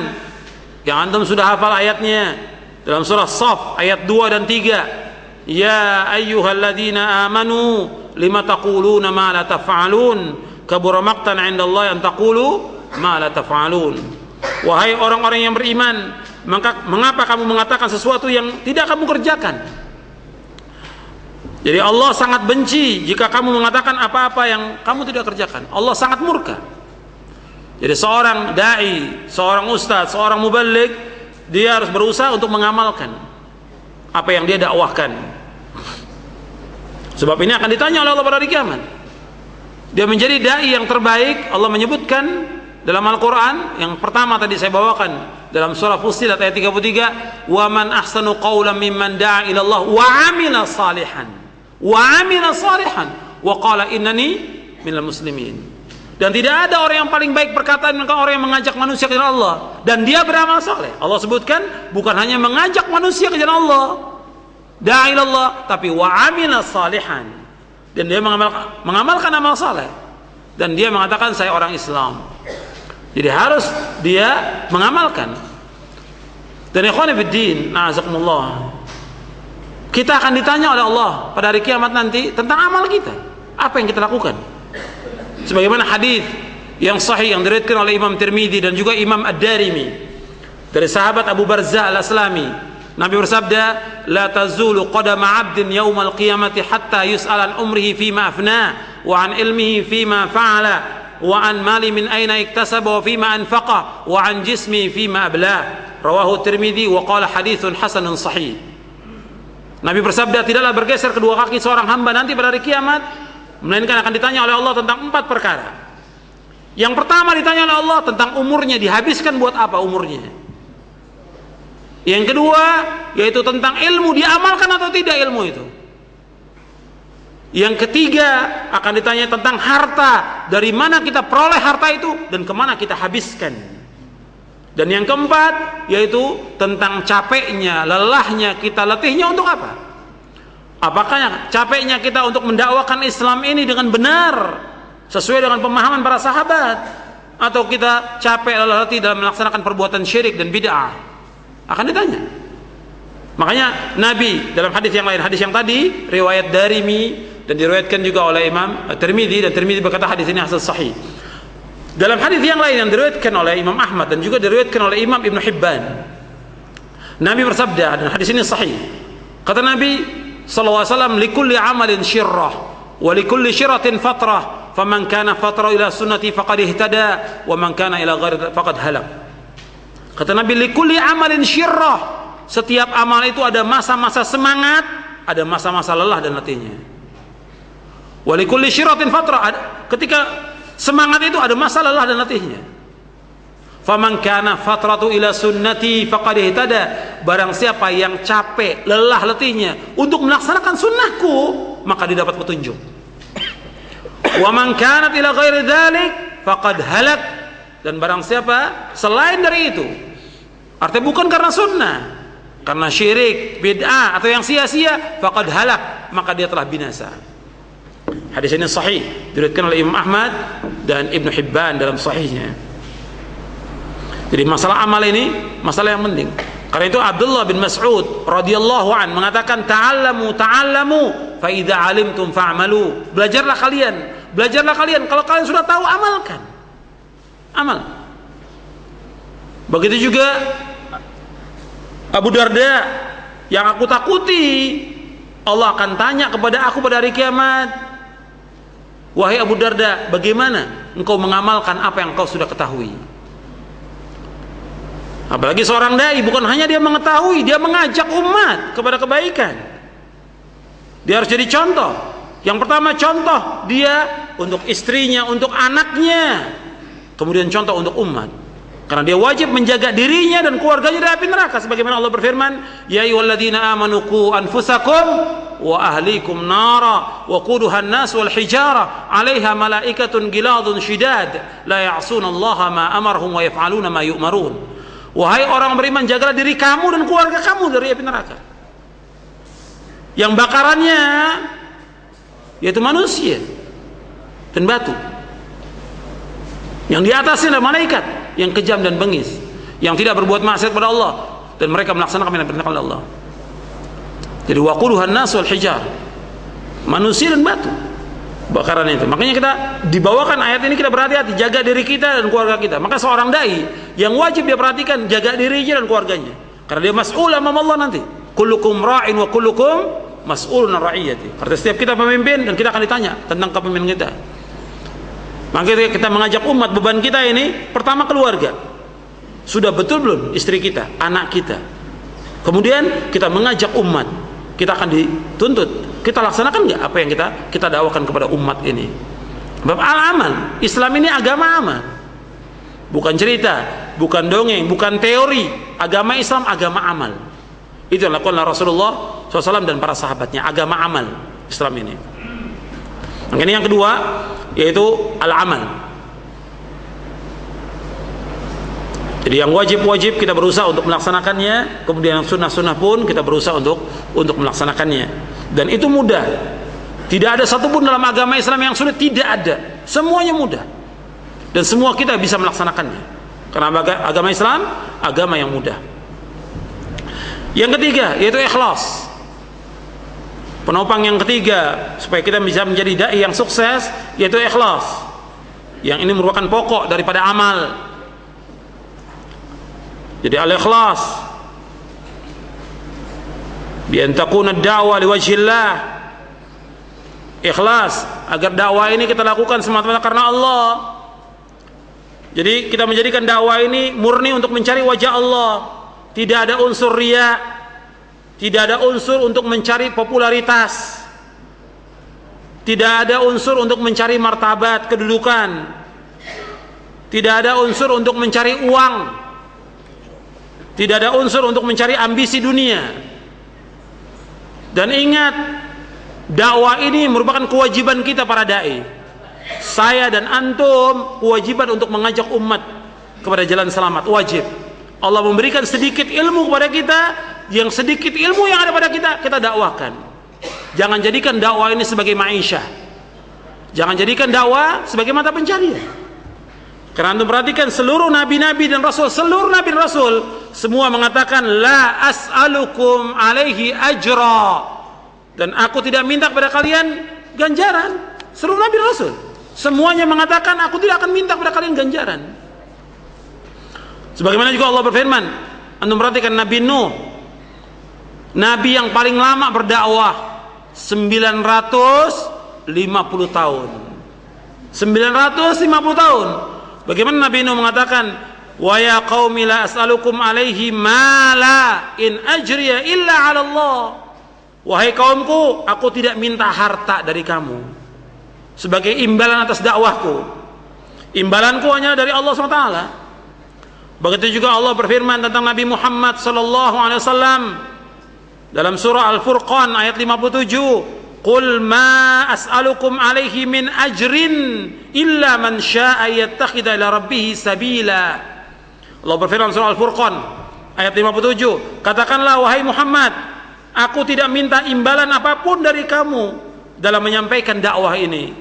yang antum sudah hafal ayatnya, dalam surah Shaf ayat 2 dan 3, ya ayyuhalladzina amanu lima taquluna ma la taf'alun kabura maqtan 'inda Allah an taqulu ma la taf'alun. Wahai orang-orang yang beriman, mengapa kamu mengatakan sesuatu yang tidak kamu kerjakan? Jadi Allah sangat benci jika kamu mengatakan apa-apa yang kamu tidak kerjakan. Allah sangat murka. Jadi seorang dai, seorang ustaz, seorang muballigh, dia harus berusaha untuk mengamalkan apa yang dia dakwahkan. Sebab ini akan ditanya oleh Allah pada hari kiamat. Dia menjadi dai yang terbaik. Allah menyebutkan dalam Al-Quran, yang pertama tadi saya bawakan dalam surah Fussilat ayat 33, wa man ahsanu qawlan mimman da'a ila Allah wa 'amila salihan wa qala innani minal muslimin. Dan tidak ada orang yang paling baik perkataan melainkan orang yang mengajak manusia ke jalan Allah dan dia beramal saleh. Allah sebutkan bukan hanya mengajak manusia ke jalan Allah, da'a ila Allah, tapi wa 'amila salihan, dan dia mengamalkan amal saleh, dan dia mengatakan saya orang Islam. Jadi harus dia mengamalkan. Dan ikhwan fiddin, na'azakumullah, kita akan ditanya oleh Allah pada hari kiamat nanti tentang amal kita, apa yang kita lakukan. Sebagaimana hadis yang sahih yang diriwayatkan oleh Imam Tirmidzi dan juga Imam Ad-Darimi dari sahabat Abu Barzah Al-Aslami, Nabi bersabda, la tazulu qadama 'abdin yaumal qiyamati hatta yus'al an umrihi fima afna wa an ilmihi fima fa'ala wa an mali min aina iktasaba wa fima anfaqa wa an jismi fima abla. Rawahu Tirmidzi wa qala haditsun hasanun sahih. Nabi bersabda, tidaklah bergeser kedua kaki seorang hamba nanti pada hari kiamat melainkan akan ditanya oleh Allah tentang 4 perkara. Yang pertama ditanya oleh Allah tentang umurnya, dihabiskan buat apa umurnya. Yang kedua yaitu tentang ilmu, diamalkan atau tidak ilmu itu. Yang ketiga akan ditanya tentang harta, dari mana kita peroleh harta itu dan kemana kita habiskan. Dan yang keempat yaitu tentang capeknya, lelahnya kita, letihnya untuk apa? Apakah capeknya kita untuk mendakwakan Islam ini dengan benar sesuai dengan pemahaman para sahabat, atau kita capek lelah letih dalam melaksanakan perbuatan syirik dan bid'ah? Akan ditanya. Makanya Nabi dalam hadis yang lain, hadis yang tadi riwayat Darimi dan diriwayatkan juga oleh Imam Tirmidzi, dan Tirmidzi berkata hadis ini hasan sahih. Dalam hadis yang lain yang diriwayatkan oleh Imam Ahmad dan juga diriwayatkan oleh Imam Ibn Hibban, Nabi bersabda, dan hadis ini sahih, kata Nabi sallallahu alaihi wasallam, likulli amalin syirrah wa likulli syirratin fatrah, faman kana fatra ila sunnati faqad ihtada wa man kana ila ghairi faqad halak. Kata Nabi, likulli amalin syirrah, setiap amal itu ada masa-masa semangat, ada masa-masa lelah dan letihnya. Wa likulli syirratin fatrah, ketika semangat itu ada masa lelah dan letihnya. Faman kana fatratu ila sunnati faqad ihtada, barang siapa yang capek, lelah, letihnya untuk melaksanakan sunnahku, maka dia dapat petunjuk. Wa man kanat ila ghairi dzalik faqad halak, dan barang siapa selain dari itu, artinya bukan karena sunnah, karena syirik, bid'ah atau yang sia-sia, faqad halak, maka dia telah binasa. Hadis ini sahih, diriwayatkan oleh Imam Ahmad dan Ibn Hibban dalam sahihnya. Jadi masalah amal ini masalah yang penting. Karena itu Abdullah bin Mas'ud radhiyallahu an mengatakan, ta'allamu fa idza 'alimtum fa'malu. Belajarlah kalian, kalau kalian sudah tahu amalkan. Amal. Begitu juga Abu Darda, yang aku takuti Allah akan tanya kepada aku pada hari kiamat, wahai Abu Darda, bagaimana engkau mengamalkan apa yang engkau sudah ketahui? Apalagi seorang dai, bukan hanya dia mengetahui, dia mengajak umat kepada kebaikan. Dia harus jadi contoh. Yang pertama contoh, dia untuk istrinya, untuk anaknya. Kemudian contoh untuk umat. Karena dia wajib menjaga dirinya dan keluarganya dari api neraka. Sebagaimana Allah berfirman, Ya ayyuhalladzina amanu qu anfusakum wa ahlikum nara wa quduha an-nas wal hijara 'alaiha malaikatun giladun shidad la ya'sunallaha ma amarhum wa yaf'aluna ma yu'marun. Wahai orang beriman, jagalah diri kamu dan keluarga kamu dari api neraka. Yang bakarannya yaitu manusia dan batu. Yang di atasnya adalah malaikat yang kejam dan bengis, yang tidak berbuat maksiat kepada Allah, dan mereka melaksanakan yang diperintahkan oleh Allah. Jadi waquduhan nas wal hijar, manusia dan batu bakaran itu. Makanya kita dibawakan ayat ini, kita berhati-hati jaga diri kita dan keluarga kita. Maka seorang dai yang wajib dia perhatikan jaga dirinya dan keluarganya, karena dia mas'ul amam Allah nanti. Kullukum ra'in wa kullukum mas'ulun an ra'iyati. Artinya setiap kita pemimpin dan kita akan ditanya tentang kepemimpinan kita. Maka kita mengajak umat, beban kita ini pertama keluarga. Sudah betul belum istri kita, anak kita? Kemudian kita mengajak umat. Kita akan dituntut. Kita laksanakan nggak apa yang kita dakwakan kepada umat ini? Bab al-amal. Islam ini agama amal. Bukan cerita, bukan dongeng, bukan teori. Agama Islam agama amal. Itu yang dilakukan oleh Rasulullah SAW dan para sahabatnya. Agama amal Islam ini. Makanya yang kedua yaitu al-amal. Jadi yang wajib-wajib kita berusaha untuk melaksanakannya, kemudian yang sunnah-sunnah pun kita berusaha untuk melaksanakannya. Dan itu mudah. Tidak ada satupun dalam agama Islam yang sulit, tidak ada. Semuanya mudah. Dan semua kita bisa melaksanakannya. Karena agama Islam agama yang mudah. Yang ketiga yaitu ikhlas. Penopang yang ketiga supaya kita bisa menjadi dai yang sukses yaitu ikhlas. Yang ini merupakan pokok daripada amal. Jadi al-ikhlas bi an takuna ad-da'wa liwajhillah. Ikhlas agar dakwah ini kita lakukan semata-mata karena Allah. Jadi kita menjadikan dakwah ini murni untuk mencari wajah Allah. Tidak ada unsur riya. Tidak ada unsur untuk mencari popularitas. Tidak ada unsur untuk mencari martabat, kedudukan. Tidak ada unsur untuk mencari uang. Tidak ada unsur untuk mencari ambisi dunia. Dan ingat, dakwah ini merupakan kewajiban kita para dai. Saya dan antum kewajiban untuk mengajak umat kepada jalan selamat, wajib. Allah memberikan sedikit ilmu kepada kita, yang sedikit ilmu yang ada pada kita dakwahkan. Jangan jadikan dakwah ini sebagai ma'isyah. Jangan jadikan dakwah sebagai mata pencarian. Karena antum perhatikan seluruh nabi-nabi dan rasul, seluruh nabi dan rasul semua mengatakan la as'alukum alaihi ajra, dan aku tidak minta kepada kalian ganjaran. Seluruh nabi dan rasul semuanya mengatakan aku tidak akan minta kepada kalian ganjaran. Sebagaimana juga Allah berfirman, antum perhatikan Nabi Nuh, nabi yang paling lama berdakwah 950 tahun. 950 tahun. Bagaimana Nabi Nuh mengatakan, wa ya qaumi la as'alukum alaihi mala in ajriya illa 'ala Allah. Wahai kaumku, aku tidak minta harta dari kamu sebagai imbalan atas dakwahku. Imbalanku hanya dari Allah SWT. Begitu juga Allah berfirman tentang Nabi Muhammad sallallahu alaihi wasallam dalam surah Al-Furqan ayat 57, "Qul ma as'alukum alaihi min ajrin illa man syaa'a yattakhidha ila rabbih sabila." Allah berfirman surah Al-Furqan ayat 57, katakanlah wahai Muhammad, aku tidak minta imbalan apapun dari kamu dalam menyampaikan dakwah ini,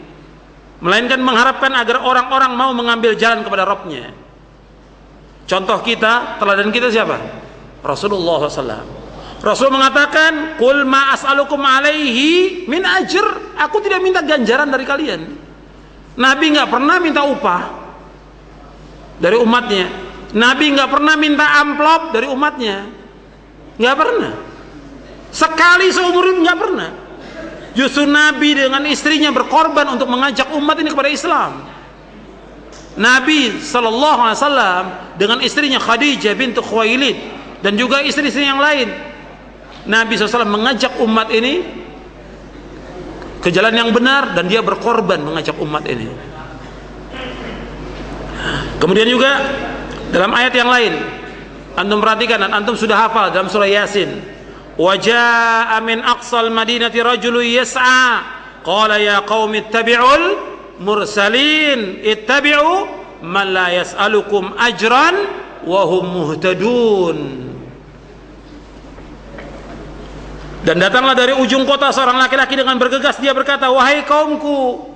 melainkan mengharapkan agar orang-orang mau mengambil jalan kepada Rabbnya. Contoh kita, teladan kita siapa? Rasulullah SAW. Rasul mengatakan, "Qul ma as'alukum alaihi min ajr." Aku tidak minta ganjaran dari kalian. Nabi nggak pernah minta upah dari umatnya. Nabi nggak pernah minta amplop dari umatnya. Nggak pernah. Sekali seumur hidup nggak pernah. Justru Nabi dengan istrinya berkorban untuk mengajak umat ini kepada Islam. Nabi SAW dengan istrinya Khadijah bintu Khuwailid dan juga istri-istri yang lain, Nabi SAW mengajak umat ini ke jalan yang benar dan dia berkorban mengajak umat ini. Kemudian juga dalam ayat yang lain, antum perhatikan dan antum sudah hafal dalam surah Yasin. Wa jaa'a min aqsal madinati rajulun yas'a qala ya qaumi ittabi'ul mursalin ittabi'u man la yas'alukum ajran wa hum muhtadun. Dan datanglah dari ujung kota seorang laki-laki dengan bergegas, dia berkata, wahai kaumku,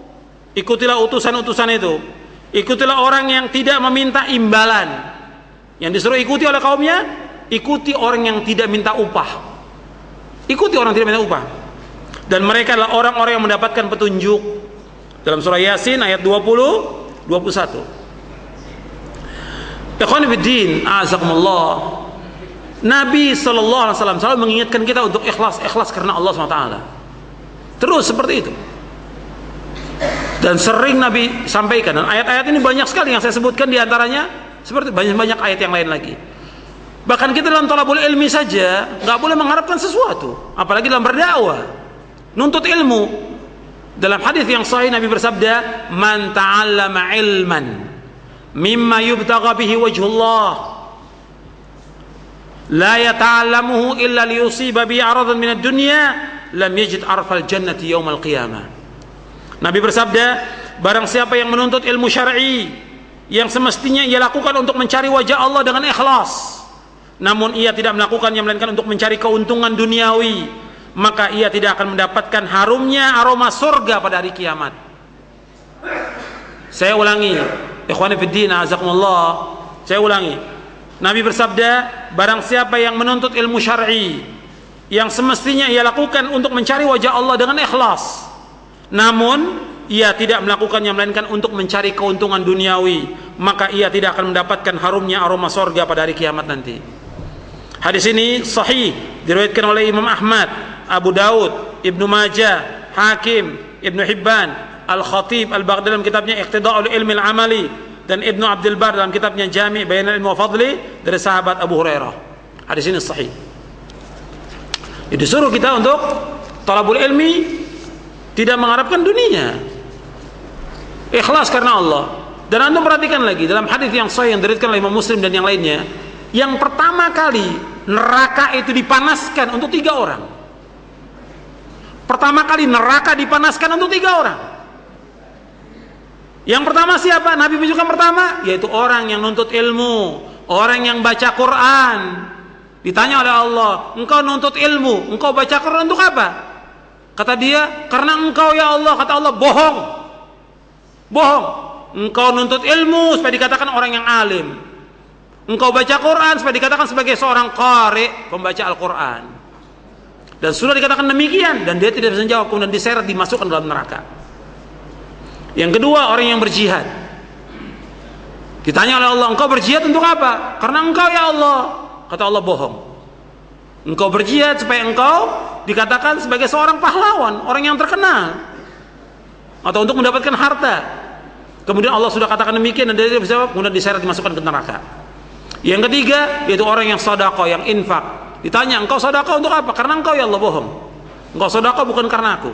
ikutilah utusan-utusan itu, ikutilah orang yang tidak meminta imbalan. Yang disuruh ikuti oleh kaumnya, ikuti orang yang tidak minta upah, ikuti orang yang tidak minta upah. Dan mereka adalah orang-orang yang mendapatkan petunjuk. Dalam surah Yasin ayat 20, 21. Ikhwan fiddin, a'azakumullah, Nabi SAW selalu mengingatkan kita untuk ikhlas karena Allah SWT. Terus seperti itu. Dan sering Nabi sampaikan. Dan ayat-ayat ini banyak sekali yang saya sebutkan, diantaranya seperti banyak ayat yang lain lagi. Bahkan kita dalam thalabul ilmi saja nggak boleh mengharapkan sesuatu, apalagi dalam berdakwah, nuntut ilmu. Dalam hadis yang sahih Nabi bersabda, man ta'allama ilman mimma yubtagha bihi wajhullah la yata'allamuhu illa liyusiba bi 'aradan minad dunya lam yajid arfal jannati yaumal qiyamah. Nabi bersabda, barang siapa yang menuntut ilmu syar'i yang semestinya ia lakukan untuk mencari wajah Allah dengan ikhlas, namun ia tidak melakukannya melainkan untuk mencari keuntungan duniawi, maka ia tidak akan mendapatkan harumnya aroma surga pada hari kiamat. Saya ulangi, ikhwani fiddin, azakumullah, saya ulangi. Nabi bersabda, barang siapa yang menuntut ilmu syar'i yang semestinya ia lakukan untuk mencari wajah Allah dengan ikhlas, namun ia tidak melakukannya melainkan untuk mencari keuntungan duniawi, maka ia tidak akan mendapatkan harumnya aroma surga pada hari kiamat nanti. Hadis ini sahih, diriwayatkan oleh Imam Ahmad, Abu Daud, Ibnu Majah, Hakim, Ibnu Hibban, Al-Khatib Al-Baghdadi dalam kitabnya Iqtida'ul Ilmi Al-Amali, dan Ibnu Abdul Bar dalam kitabnya Jami' Bayanul Ilmi wa Fadli dari sahabat Abu Hurairah. Hadis ini sahih. Jadi disuruh kita untuk talabul ilmi, tidak mengharapkan dunia, ikhlas karena Allah. Dan anda perhatikan lagi dalam hadis yang sahih yang diriwayatkan oleh Imam Muslim dan yang lainnya, yang pertama kali neraka itu dipanaskan untuk 3 orang. Pertama kali neraka dipanaskan untuk 3 orang. Yang pertama siapa? Nabi menunjukkan pertama, yaitu orang yang nuntut ilmu, orang yang baca Quran. Ditanya oleh Allah, engkau nuntut ilmu, engkau baca Quran untuk apa? Kata dia, karena engkau ya Allah. Kata Allah, bohong, bohong. Engkau nuntut ilmu supaya dikatakan orang yang alim, engkau baca Quran supaya dikatakan sebagai seorang qari, pembaca Al-Quran. Dan sudah dikatakan demikian, dan dia tidak bisa menjawab, kemudian diseret, dimasukkan dalam neraka. Yang kedua, orang yang berjihad. Ditanya oleh Allah, engkau berjihad untuk apa? Karena engkau ya Allah. Kata Allah, bohong. Engkau berjihad supaya engkau dikatakan sebagai seorang pahlawan, orang yang terkenal, atau untuk mendapatkan harta. Kemudian Allah sudah katakan demikian, dan dia tidak bisa jawab, kemudian diseret, dimasukkan ke neraka. Yang ketiga, yaitu orang yang sedekah, yang infak. Ditanya, engkau sedekah untuk apa? Karena engkau ya Allah, bohong. Engkau sedekah bukan karena aku,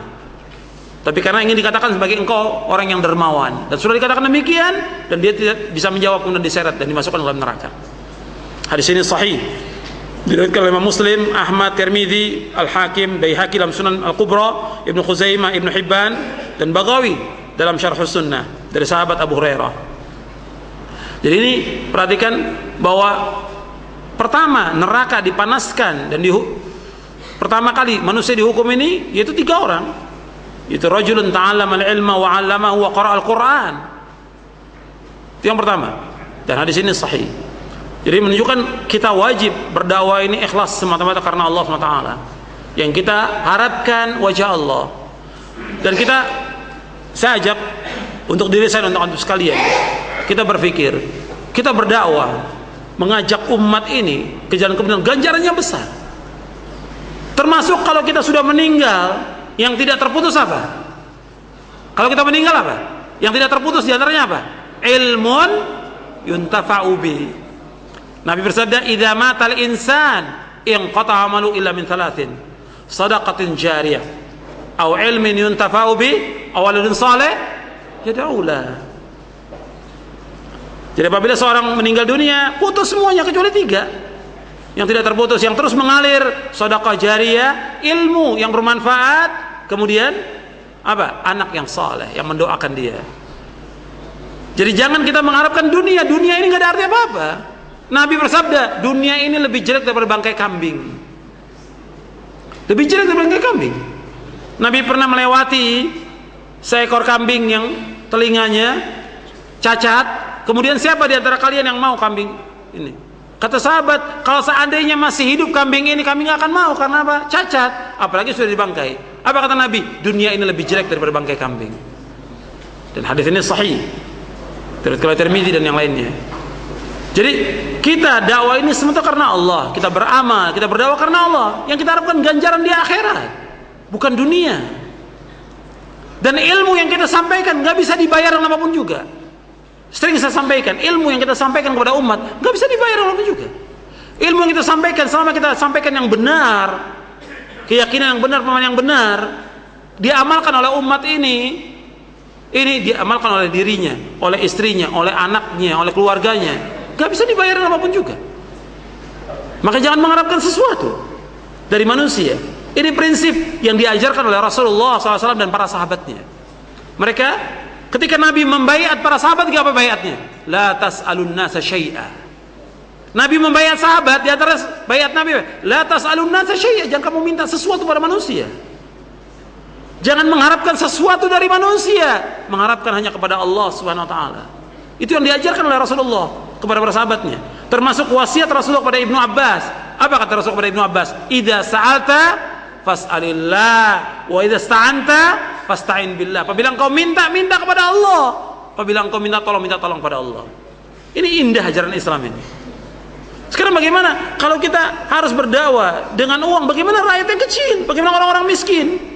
tapi karena ingin dikatakan sebagai engkau orang yang dermawan. Dan sudah dikatakan demikian, dan dia tidak bisa menjawab, kemudian diseret dan dimasukkan dalam neraka. Hadis ini sahih, diriwayatkan oleh Imam Muslim, Ahmad, Tirmidzi, Al-Hakim, Baihaqi dalam Sunan Al-Kubra, Ibnu Khuzaimah, Ibnu Hibban, dan Baghawi dalam Syarh Sunnah dari sahabat Abu Hurairah. Jadi ini perhatikan bahwa pertama neraka dipanaskan, dan pertama kali manusia dihukum ini yaitu 3 orang. Itu rajulun ta'allama al-ilma wa 'allamahu wa qara'a al-Qur'an. Itu yang pertama. Dan hadis ini sahih. Jadi menunjukkan kita wajib berdakwah ini ikhlas semata-mata karena Allah SWT. Yang kita harapkan wajah Allah. Dan saya ajak untuk diri saya dan untuk antum sekalian, kita berpikir, kita berdakwah, mengajak umat ini ke jalan kebenaran, ganjarannya besar. Termasuk kalau kita sudah meninggal, yang tidak terputus apa? Kalau kita meninggal apa? Yang tidak terputus diantaranya apa? Ilmun yuntafa'u bihi. Nabi bersabda, idza matal insan inqata amalu illa min thalathin, shadaqatin jariyah, au ilmin yuntafa'u bi, aw waladun saleh yad'ulah. Jadi apabila seorang meninggal dunia, putus semuanya kecuali 3 yang tidak terputus, yang terus mengalir: sedekah jariyah, ilmu yang bermanfaat, kemudian apa? Anak yang saleh yang mendoakan dia. Jadi jangan kita mengharapkan dunia ini nggak ada arti apa-apa. Nabi bersabda, dunia ini lebih jelek daripada bangkai kambing. Lebih jelek daripada bangkai kambing. Nabi pernah melewati seekor kambing yang telinganya cacat. Kemudian siapa di antara kalian yang mau kambing ini? Kata sahabat, kalau seandainya masih hidup kambing ini, kami nggak akan mau. Karena apa? Cacat. Apalagi sudah dibangkai. Apa kata Nabi? Dunia ini lebih jelek daripada bangkai kambing. Dan hadis ini sahih. Riwayat Tirmidzi dan yang lainnya. Jadi kita dakwah ini semata karena Allah. Kita beramal, kita berdakwah karena Allah. Yang kita harapkan ganjaran di akhirat, bukan dunia. Dan ilmu yang kita sampaikan nggak bisa dibayar dengan apapun juga. Sering saya sampaikan, ilmu yang kita sampaikan kepada umat nggak bisa dibayar dengan apapun juga. Ilmu yang kita sampaikan, selama kita sampaikan yang benar, keyakinan yang benar, pemahaman yang benar, diamalkan oleh umat ini diamalkan oleh dirinya, oleh istrinya, oleh anaknya, oleh keluarganya, gak bisa dibayar apapun juga. Maka jangan mengharapkan sesuatu dari manusia. Ini prinsip yang diajarkan oleh Rasulullah SAW dan para sahabatnya. Mereka ketika Nabi membaiat para sahabat, apa baiatnya? La tas'alun nasa syai'a. Nabi membaiat sahabat, di antara baiat Nabi, la tas'alun nasa syai'a, jangan kamu minta sesuatu pada manusia. Jangan mengharapkan sesuatu dari manusia, mengharapkan hanya kepada Allah Subhanahu wa taala. Itu yang diajarkan oleh Rasulullah kepada para sahabatnya. Termasuk wasiat Rasulullah kepada Ibnu Abbas. Apa kata Rasulullah kepada Ibnu Abbas? Idza sa'alta fas'alillah wa idza sta'anta fasta'in billah. Apabila engkau minta kepada Allah. Apabila engkau minta tolong kepada Allah. Ini indah ajaran Islam ini. Sekarang bagaimana kalau kita harus berdakwah dengan uang? Bagaimana rakyat yang kecil? Bagaimana orang-orang miskin?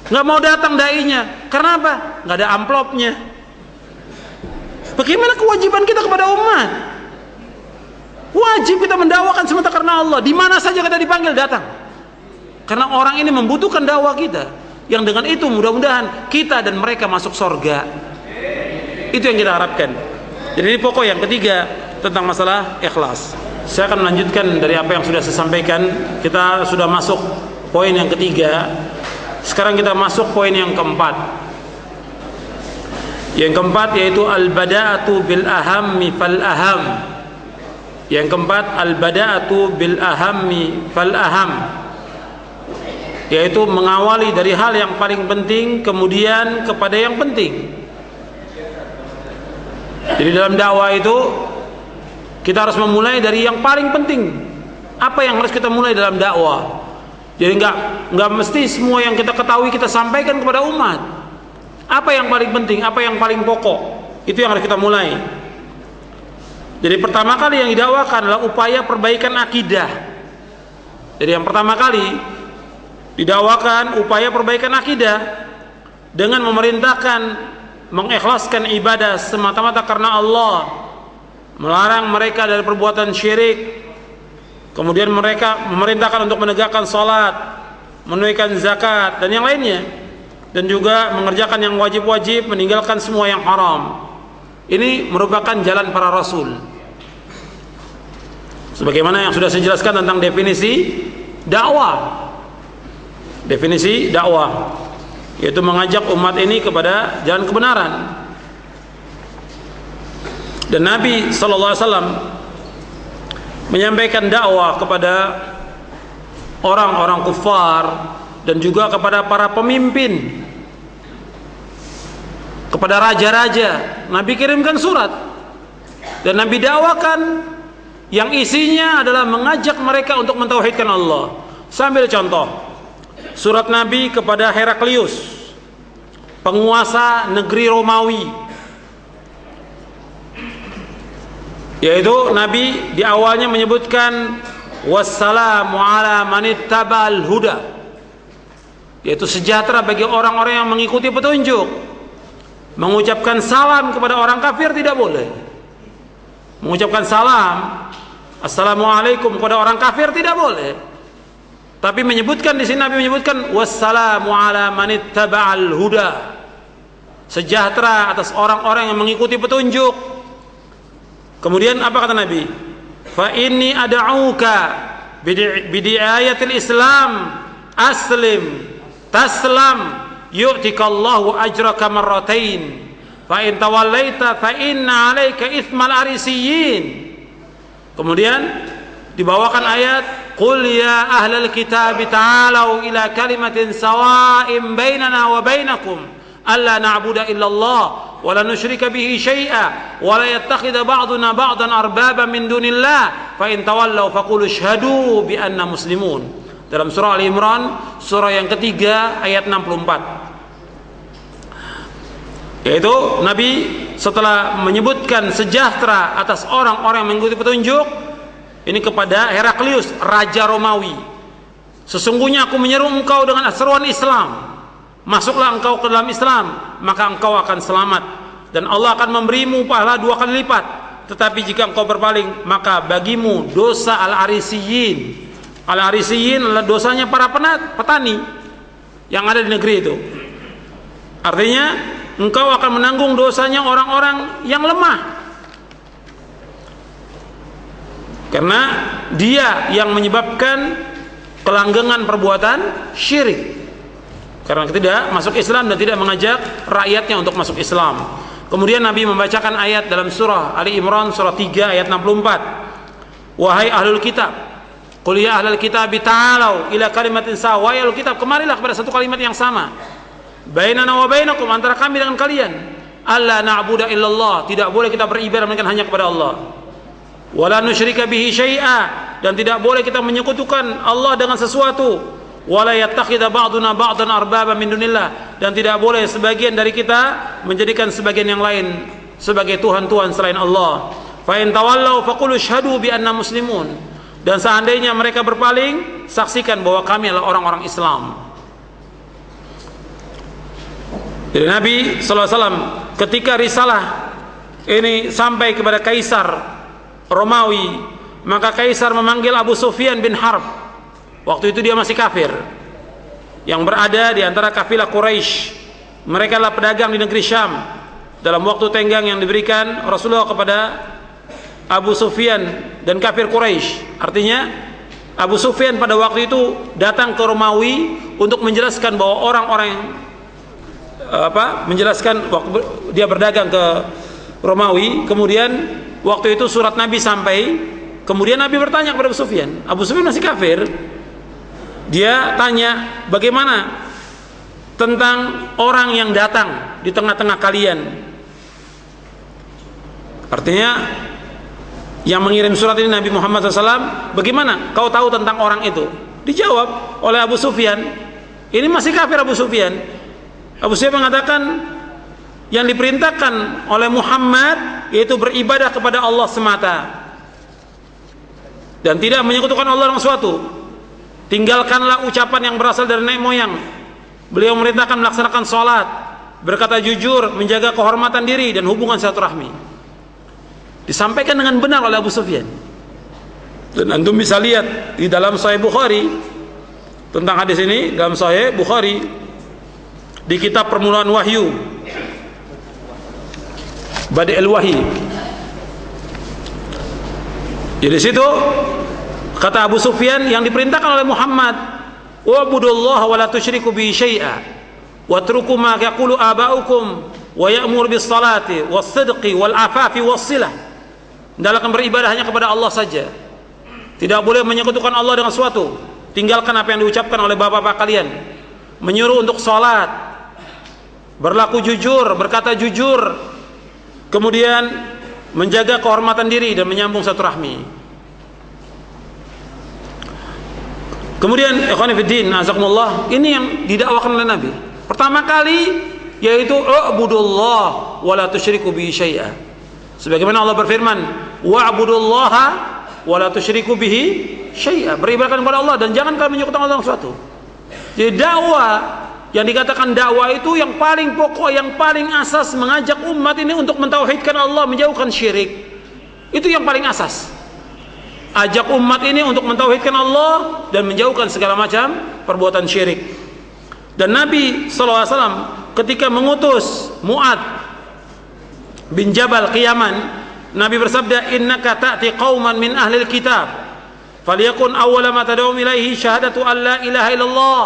Nggak mau datang dai-nya. Karena apa? Nggak ada amplopnya. Bagaimana kewajiban kita kepada umat? Wajib kita mendakwakan semata karena Allah. Di mana saja kita dipanggil datang. Karena orang ini membutuhkan dakwah kita. Yang dengan itu mudah-mudahan kita dan mereka masuk surga. Itu yang kita harapkan. Jadi ini pokok yang ketiga tentang masalah ikhlas. Saya akan melanjutkan dari apa yang sudah saya sampaikan. Kita sudah masuk poin yang ketiga. Sekarang kita masuk poin yang keempat. Yang keempat yaitu al-bada'atu bil ahammi fal aham. Yang keempat al-bada'atu bil ahammi fal aham, yaitu mengawali dari hal yang paling penting kemudian kepada yang penting. Jadi dalam dakwah itu kita harus memulai dari yang paling penting. Apa yang harus kita mulai dalam dakwah? Jadi nggak mesti semua yang kita ketahui kita sampaikan kepada umat. Apa yang paling penting, apa yang paling pokok, itu yang harus kita mulai. Jadi pertama kali yang didakwakan adalah upaya perbaikan akidah. Jadi yang pertama kali didakwakan upaya perbaikan akidah dengan memerintahkan mengikhlaskan ibadah semata-mata karena Allah, melarang mereka dari perbuatan syirik. Kemudian mereka memerintahkan untuk menegakkan salat, menunaikan zakat dan yang lainnya, dan juga mengerjakan yang wajib-wajib, meninggalkan semua yang haram. Ini merupakan jalan para rasul. Sebagaimana yang sudah saya jelaskan tentang definisi dakwah. Definisi dakwah yaitu mengajak umat ini kepada jalan kebenaran. Dan Nabi SAW menyampaikan dakwah kepada orang-orang kufar dan juga kepada para pemimpin, kepada raja-raja. Nabi kirimkan surat dan Nabi dakwakan yang isinya adalah mengajak mereka untuk mentauhidkan Allah. Sambil contoh, surat Nabi kepada Heraklius, penguasa negeri Romawi, yaitu Nabi di awalnya menyebutkan wassalamu ala manittaba'al huda, yaitu sejahtera bagi orang-orang yang mengikuti petunjuk. Mengucapkan salam kepada orang kafir tidak boleh. Mengucapkan salam assalamualaikum kepada orang kafir tidak boleh. Tapi menyebutkan di sini Nabi menyebutkan wassalamu ala manittaba'al huda. Sejahtera atas orang-orang yang mengikuti petunjuk. Kemudian apa kata Nabi? Fa inni ad'uka bidiayatil Islam aslim taslam yu'tikallahu ajraka marratain fa in tawallaita fa inna 'alaika itsmal arisiyyin. Kemudian dibawakan ayat qul ya ahlal kitab ta'alu ila kalimatin sawa'in bainana wa bainakum alla na'budu illallah wa la nusyrika bihi syai'a wa la yattakhidha ba'duna ba'dan arbaba min dunillah fa in tawallaw faqulu ashhadu bi anna muslimun. Dalam surah Al-Imran surah yang ketiga ayat 64. Yaitu Nabi setelah menyebutkan sejahtera atas orang-orang yang mengikuti petunjuk ini kepada Heraklius, raja Romawi. Sesungguhnya aku menyeru engkau dengan seruan Islam. Masuklah engkau ke dalam Islam, maka engkau akan selamat dan Allah akan memberimu pahala 2 kali lipat. Tetapi jika engkau berpaling, maka bagimu dosa al-arisiyyin. Al-arisiyyin adalah dosanya para petani yang ada di negeri itu. Artinya engkau akan menanggung dosanya orang-orang yang lemah. Karena dia yang menyebabkan kelanggengan perbuatan syirik. Karena tidak masuk Islam dan tidak mengajak rakyatnya untuk masuk Islam. Kemudian Nabi membacakan ayat dalam surah Ali Imran surah 3 ayat 64. Wahai ahlul kitab, qul ya ahlul kitab ta'alu ila kalimatin sawa. Wahai ahlul kitab, kemarilah kepada satu kalimat yang sama. Bainana wa bainakum, antara kami dengan kalian. Alla na'budu illallah, tidak boleh kita beribadah melainkan hanya kepada Allah. Wala nusyrika bihi syai'a, dan tidak boleh kita menyekutukan Allah dengan sesuatu. Wala yattakhidha ba'duna ba'dan arbaba min dunillah, dan tidak boleh sebagian dari kita menjadikan sebagian yang lain sebagai tuhan-tuhan selain Allah. Fa in tawallaw faqulu asyhadu bi anna muslimun, dan seandainya mereka berpaling, saksikan bahwa kami adalah orang-orang Islam. Jadi Nabi SAW ketika risalah ini sampai kepada Kaisar Romawi, maka Kaisar memanggil Abu Sufyan bin Harb. Waktu itu dia masih kafir, yang berada di antara kafilah Quraisy. Mereka adalah pedagang di negeri Syam. Dalam waktu tenggang yang diberikan Rasulullah kepada Abu Sufyan dan kafir Quraisy, artinya Abu Sufyan pada waktu itu datang ke Romawi untuk menjelaskan bahwa orang-orang yang menjelaskan waktu dia berdagang ke Romawi. Kemudian waktu itu surat Nabi sampai. Kemudian Nabi bertanya kepada Abu Sufyan. Abu Sufyan masih kafir. Dia tanya, bagaimana tentang orang yang datang di tengah-tengah kalian? Artinya yang mengirim surat ini Nabi Muhammad SAW. Bagaimana kau tahu tentang orang itu? Dijawab oleh Abu Sufyan. Ini masih kafir Abu Sufyan. Abu Sufyan mengatakan yang diperintahkan oleh Muhammad yaitu beribadah kepada Allah semata dan tidak menyekutukan Allah dengan sesuatu. Tinggalkanlah ucapan yang berasal dari nenek moyang. Beliau memerintahkan melaksanakan sholat, berkata jujur, menjaga kehormatan diri dan hubungan silaturahmi. Disampaikan dengan benar oleh Abu Sufyan. Dan antum bisa lihat di dalam Sahih Bukhari tentang hadis ini, dalam Sahih Bukhari di kitab Permulaan Wahyu, Bada'il Wahyi. Jadi situ kata Abu Sufyan yang diperintahkan oleh Muhammad, wa'budullaha wa la tusyriku bihi syai'a watruku ma yaqulu aba'ukum wa ya'mur bis salati was sidqi wal afafi was silah. Hendaklah beribadah hanya kepada Allah saja. Tidak boleh menyekutukan Allah dengan sesuatu. Tinggalkan apa yang diucapkan oleh bapak-bapak kalian. Menyuruh untuk salat, berlaku jujur, berkata jujur, kemudian menjaga kehormatan diri dan menyambung silaturahmi. Kemudian ikhwan fillah, azakumullah, ini yang didakwakan oleh Nabi. Pertama kali yaitu u'budullah wa la tusyriku bihi syai'a. Sebagaimana Allah berfirman, wa'budullaha wa la tusyriku bihi syai'a. Beribadahkan kepada Allah dan jangan kalian menyekutukan Allah dengan sesuatu. Jadi dakwah yang dikatakan dakwah itu yang paling pokok, yang paling asas, mengajak umat ini untuk mentauhidkan Allah, menjauhkan syirik. Itu yang paling asas. ajak umat ini untuk mentauhidkan Allah dan menjauhkan segala macam perbuatan syirik. Dan Nabi SAW ketika mengutus Mu'ad bin Jabal ke Yaman, Nabi bersabda, innaka ta'ti qauman min ahlil kitab falyakun awwala ma tad'u ilaihi syahadatu an la ilaha illallah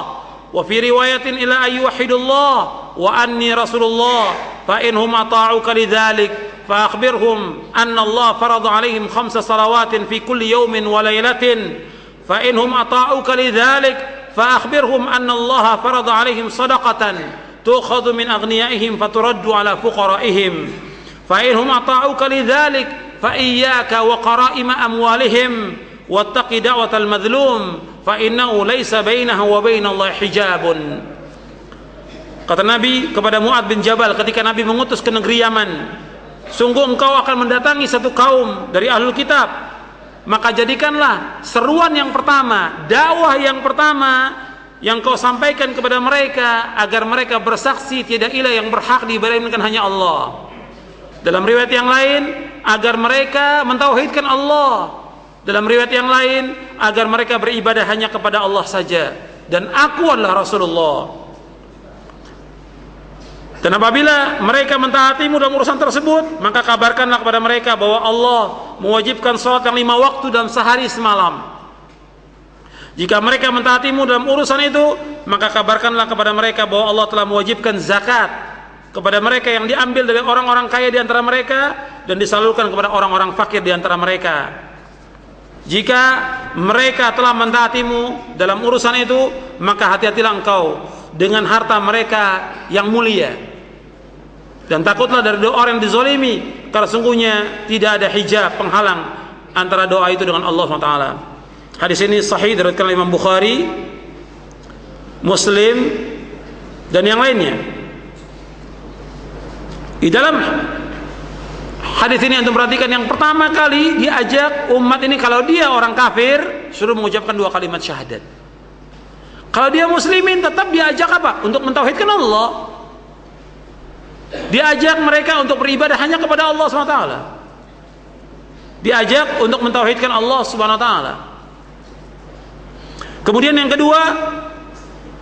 wa fi riwayatin ila ay yuwahhidullah wa anni rasulullah fa inhum ata'uka lidzalik fa akhbirhum anna Allah farada 'alaihim 5 salawatin fi kulli yawmin wa laylatin fa inhum ata'uka lidzalik fa akhbirhum anna Allah farada 'alaihim sadaqatan tu'khadhu min aghniyaihim faturaddu 'ala fuqaraihim فإنهم أطاعوك لذلك فإياك وقرائم أموالهم واتق دعوة المظلوم فإنه ليس بينه وبين الله حجاب. Kata Nabi kepada Mu'ad bin Jabal ketika Nabi mengutus ke negeri Yaman, sungguh engkau akan mendatangi satu kaum dari ahlul kitab, maka jadikanlah seruan yang pertama, dakwah yang pertama yang kau sampaikan kepada mereka agar mereka bersaksi tiada ilah yang berhak diibadahi melainkan hanya Allah. Dalam riwayat yang lain agar mereka mentauhidkan Allah. Dalam riwayat yang lain agar mereka beribadah hanya kepada Allah saja. Dan aku adalah Rasulullah. Dan apabila mereka mentaatimu dalam urusan tersebut, maka kabarkanlah kepada mereka bahwa Allah mewajibkan salat yang 5 waktu dalam sehari semalam. Jika mereka mentaatimu dalam urusan itu, maka kabarkanlah kepada mereka bahwa Allah telah mewajibkan zakat kepada mereka yang diambil dari orang-orang kaya di antara mereka dan disalurkan kepada orang-orang fakir di antara mereka. Jika mereka telah mentaatimu dalam urusan itu, maka hati-hatilah engkau dengan harta mereka yang mulia. Dan takutlah dari doa orang yang dizalimi, karena sungguhnya tidak ada hijab penghalang antara doa itu dengan Allah SWT. Hadis ini sahih diriwayatkan oleh Imam Bukhari, Muslim dan yang lainnya. Di dalam hadis ini antum perhatikan, yang pertama kali diajak umat ini, kalau dia orang kafir suruh mengucapkan 2 kalimat syahadat. Kalau dia muslimin tetap diajak apa? Untuk mentauhidkan Allah. Diajak mereka untuk beribadah hanya kepada Allah SWT. Diajak untuk mentauhidkan Allah SWT. Kemudian yang kedua,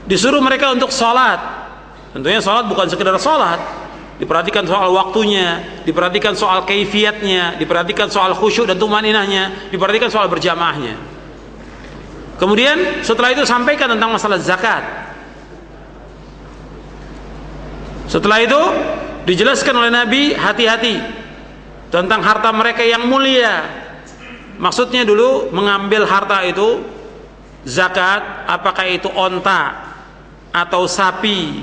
disuruh mereka untuk salat. Tentunya salat bukan sekedar salat, diperhatikan soal waktunya, diperhatikan soal kaifiatnya, diperhatikan soal khusyuk dan tumaninahnya, diperhatikan soal berjamaahnya. Kemudian setelah itu sampaikan tentang masalah zakat. Setelah itu dijelaskan oleh Nabi, hati-hati tentang harta mereka yang mulia. Maksudnya dulu mengambil harta itu zakat, apakah itu onta atau sapi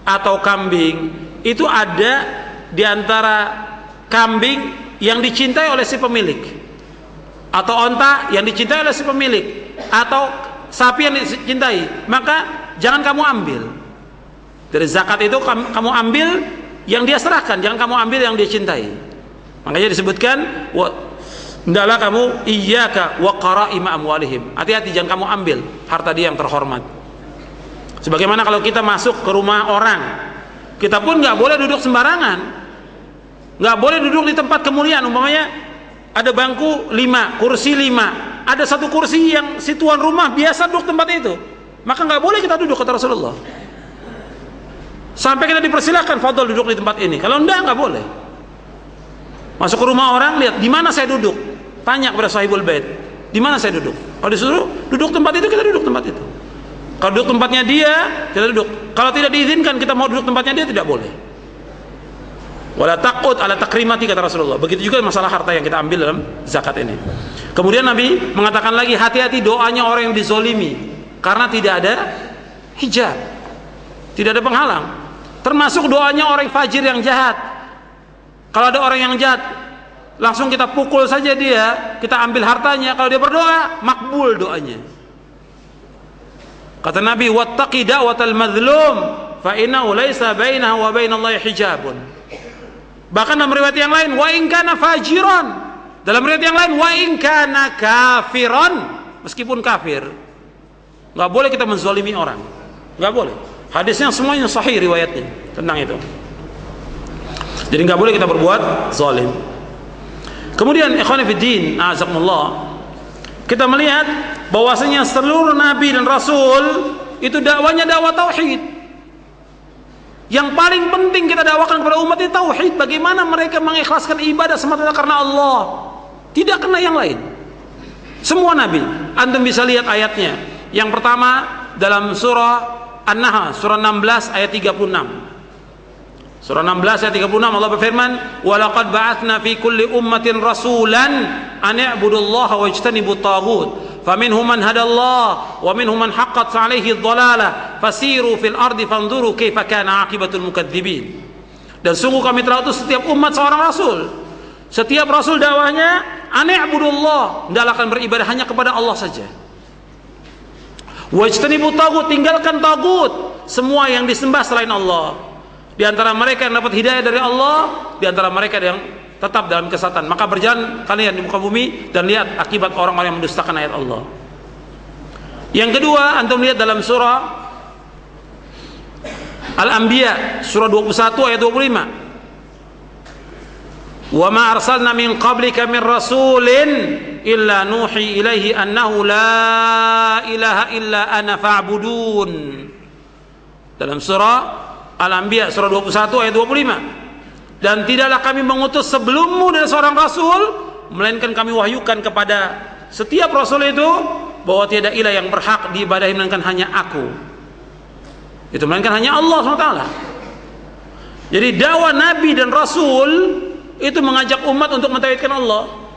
atau kambing, itu ada di antara kambing yang dicintai oleh si pemilik, atau onta yang dicintai oleh si pemilik, atau sapi yang dicintai, maka jangan kamu ambil dari zakat itu. Kamu ambil yang dia serahkan, jangan kamu ambil yang dia cintai. Makanya disebutkan, hendaklah kamu iyyaka wa qara'ima amwalihim, hati-hati jangan kamu ambil harta dia yang terhormat. Sebagaimana kalau kita masuk ke rumah orang, kita pun nggak boleh duduk sembarangan, nggak boleh duduk di tempat kemuliaan. Umpamanya ada bangku 5, kursi 5, ada satu kursi yang si tuan rumah biasa duduk tempat itu, maka nggak boleh kita duduk, kata Rasulullah. Sampai kita dipersilakan, fadhol duduk di tempat ini. Kalau nggak boleh. Masuk ke rumah orang, lihat di mana saya duduk, tanya kepada sahibul bait, di mana saya duduk. Kalau disuruh duduk tempat itu, kita duduk tempat itu. Kalau duduk tempatnya dia, kita duduk. Kalau tidak diizinkan kita mau duduk tempatnya dia, tidak boleh. Wala taqud ala takrimati, kata Rasulullah. Begitu juga masalah harta yang kita ambil dalam zakat ini. Kemudian Nabi mengatakan lagi, hati-hati doanya orang yang dizolimi, karena tidak ada hijab, tidak ada penghalang. Termasuk doanya orang fajir yang jahat. Kalau ada orang yang jahat, langsung kita pukul saja dia, kita ambil hartanya. Kalau dia berdoa, makbul doanya. Kata Nabi, wattaqi da'watal mazlum fa innahu laisa bainahu wa bainallahi hijabun. Bahkan dalam riwayat yang lain, wa in kana fajiran. Dalam riwayat yang lain, wa in kana kafiran, meskipun kafir. Enggak boleh kita menzalimi orang. Enggak boleh. Hadisnya semuanya sahih riwayatnya tentang itu. Jadi enggak boleh kita berbuat zalim. Kemudian ikhwan fi din, a'azakumullah, kita melihat bahwasanya seluruh nabi dan rasul itu dakwanya dakwah tauhid. Yang paling penting kita dakwakan kepada umat itu tauhid. Bagaimana mereka mengikhlaskan ibadah semata-mata karena Allah, tidak karena yang lain. Semua nabi, antum bisa lihat ayatnya. Yang pertama dalam surah An-Nahl, surah 16 ayat 36. Surah 16 ayat 36 Allah berfirman, "Wa laqad ba'atsna fi kulli ummatin rasulan an i'budullaha wajtanibut taghut, faminhum man hadallahu wa minhum man haqqat 'alaihi ad-dhalalah, fasiru fil ardi fanzuru kaifa kana 'aqibatul mukadzibin." Dan sungguh kami telah utus setiap umat seorang rasul. Setiap rasul dakwahnya an i'budullah, hendaklah akan beribadah hanya kepada Allah saja. Wajtanibut taghut, tinggalkan tagut, semua yang disembah selain Allah. Di antara mereka yang dapat hidayah dari Allah, di antara mereka yang tetap dalam kesesatan. Maka berjalan kalian di muka bumi dan lihat akibat orang-orang yang mendustakan ayat Allah. Yang kedua, antum lihat dalam surah Al-Anbiya, surah 21 ayat 25. "Wa ma arsalna min qablika min rasulin illa nuhi ilaihi annahu la ilaha illa ana fa'budun." Dalam surah Al-Anbiya surah 21 ayat 25. "Dan tidaklah kami mengutus sebelummu dari seorang rasul, melainkan kami wahyukan kepada setiap rasul itu bahwa tiada ilah yang berhak diibadahi melainkan hanya aku." Itu melainkan hanya Allah SWT. Jadi dakwah nabi dan rasul itu mengajak umat untuk mentauhidkan Allah.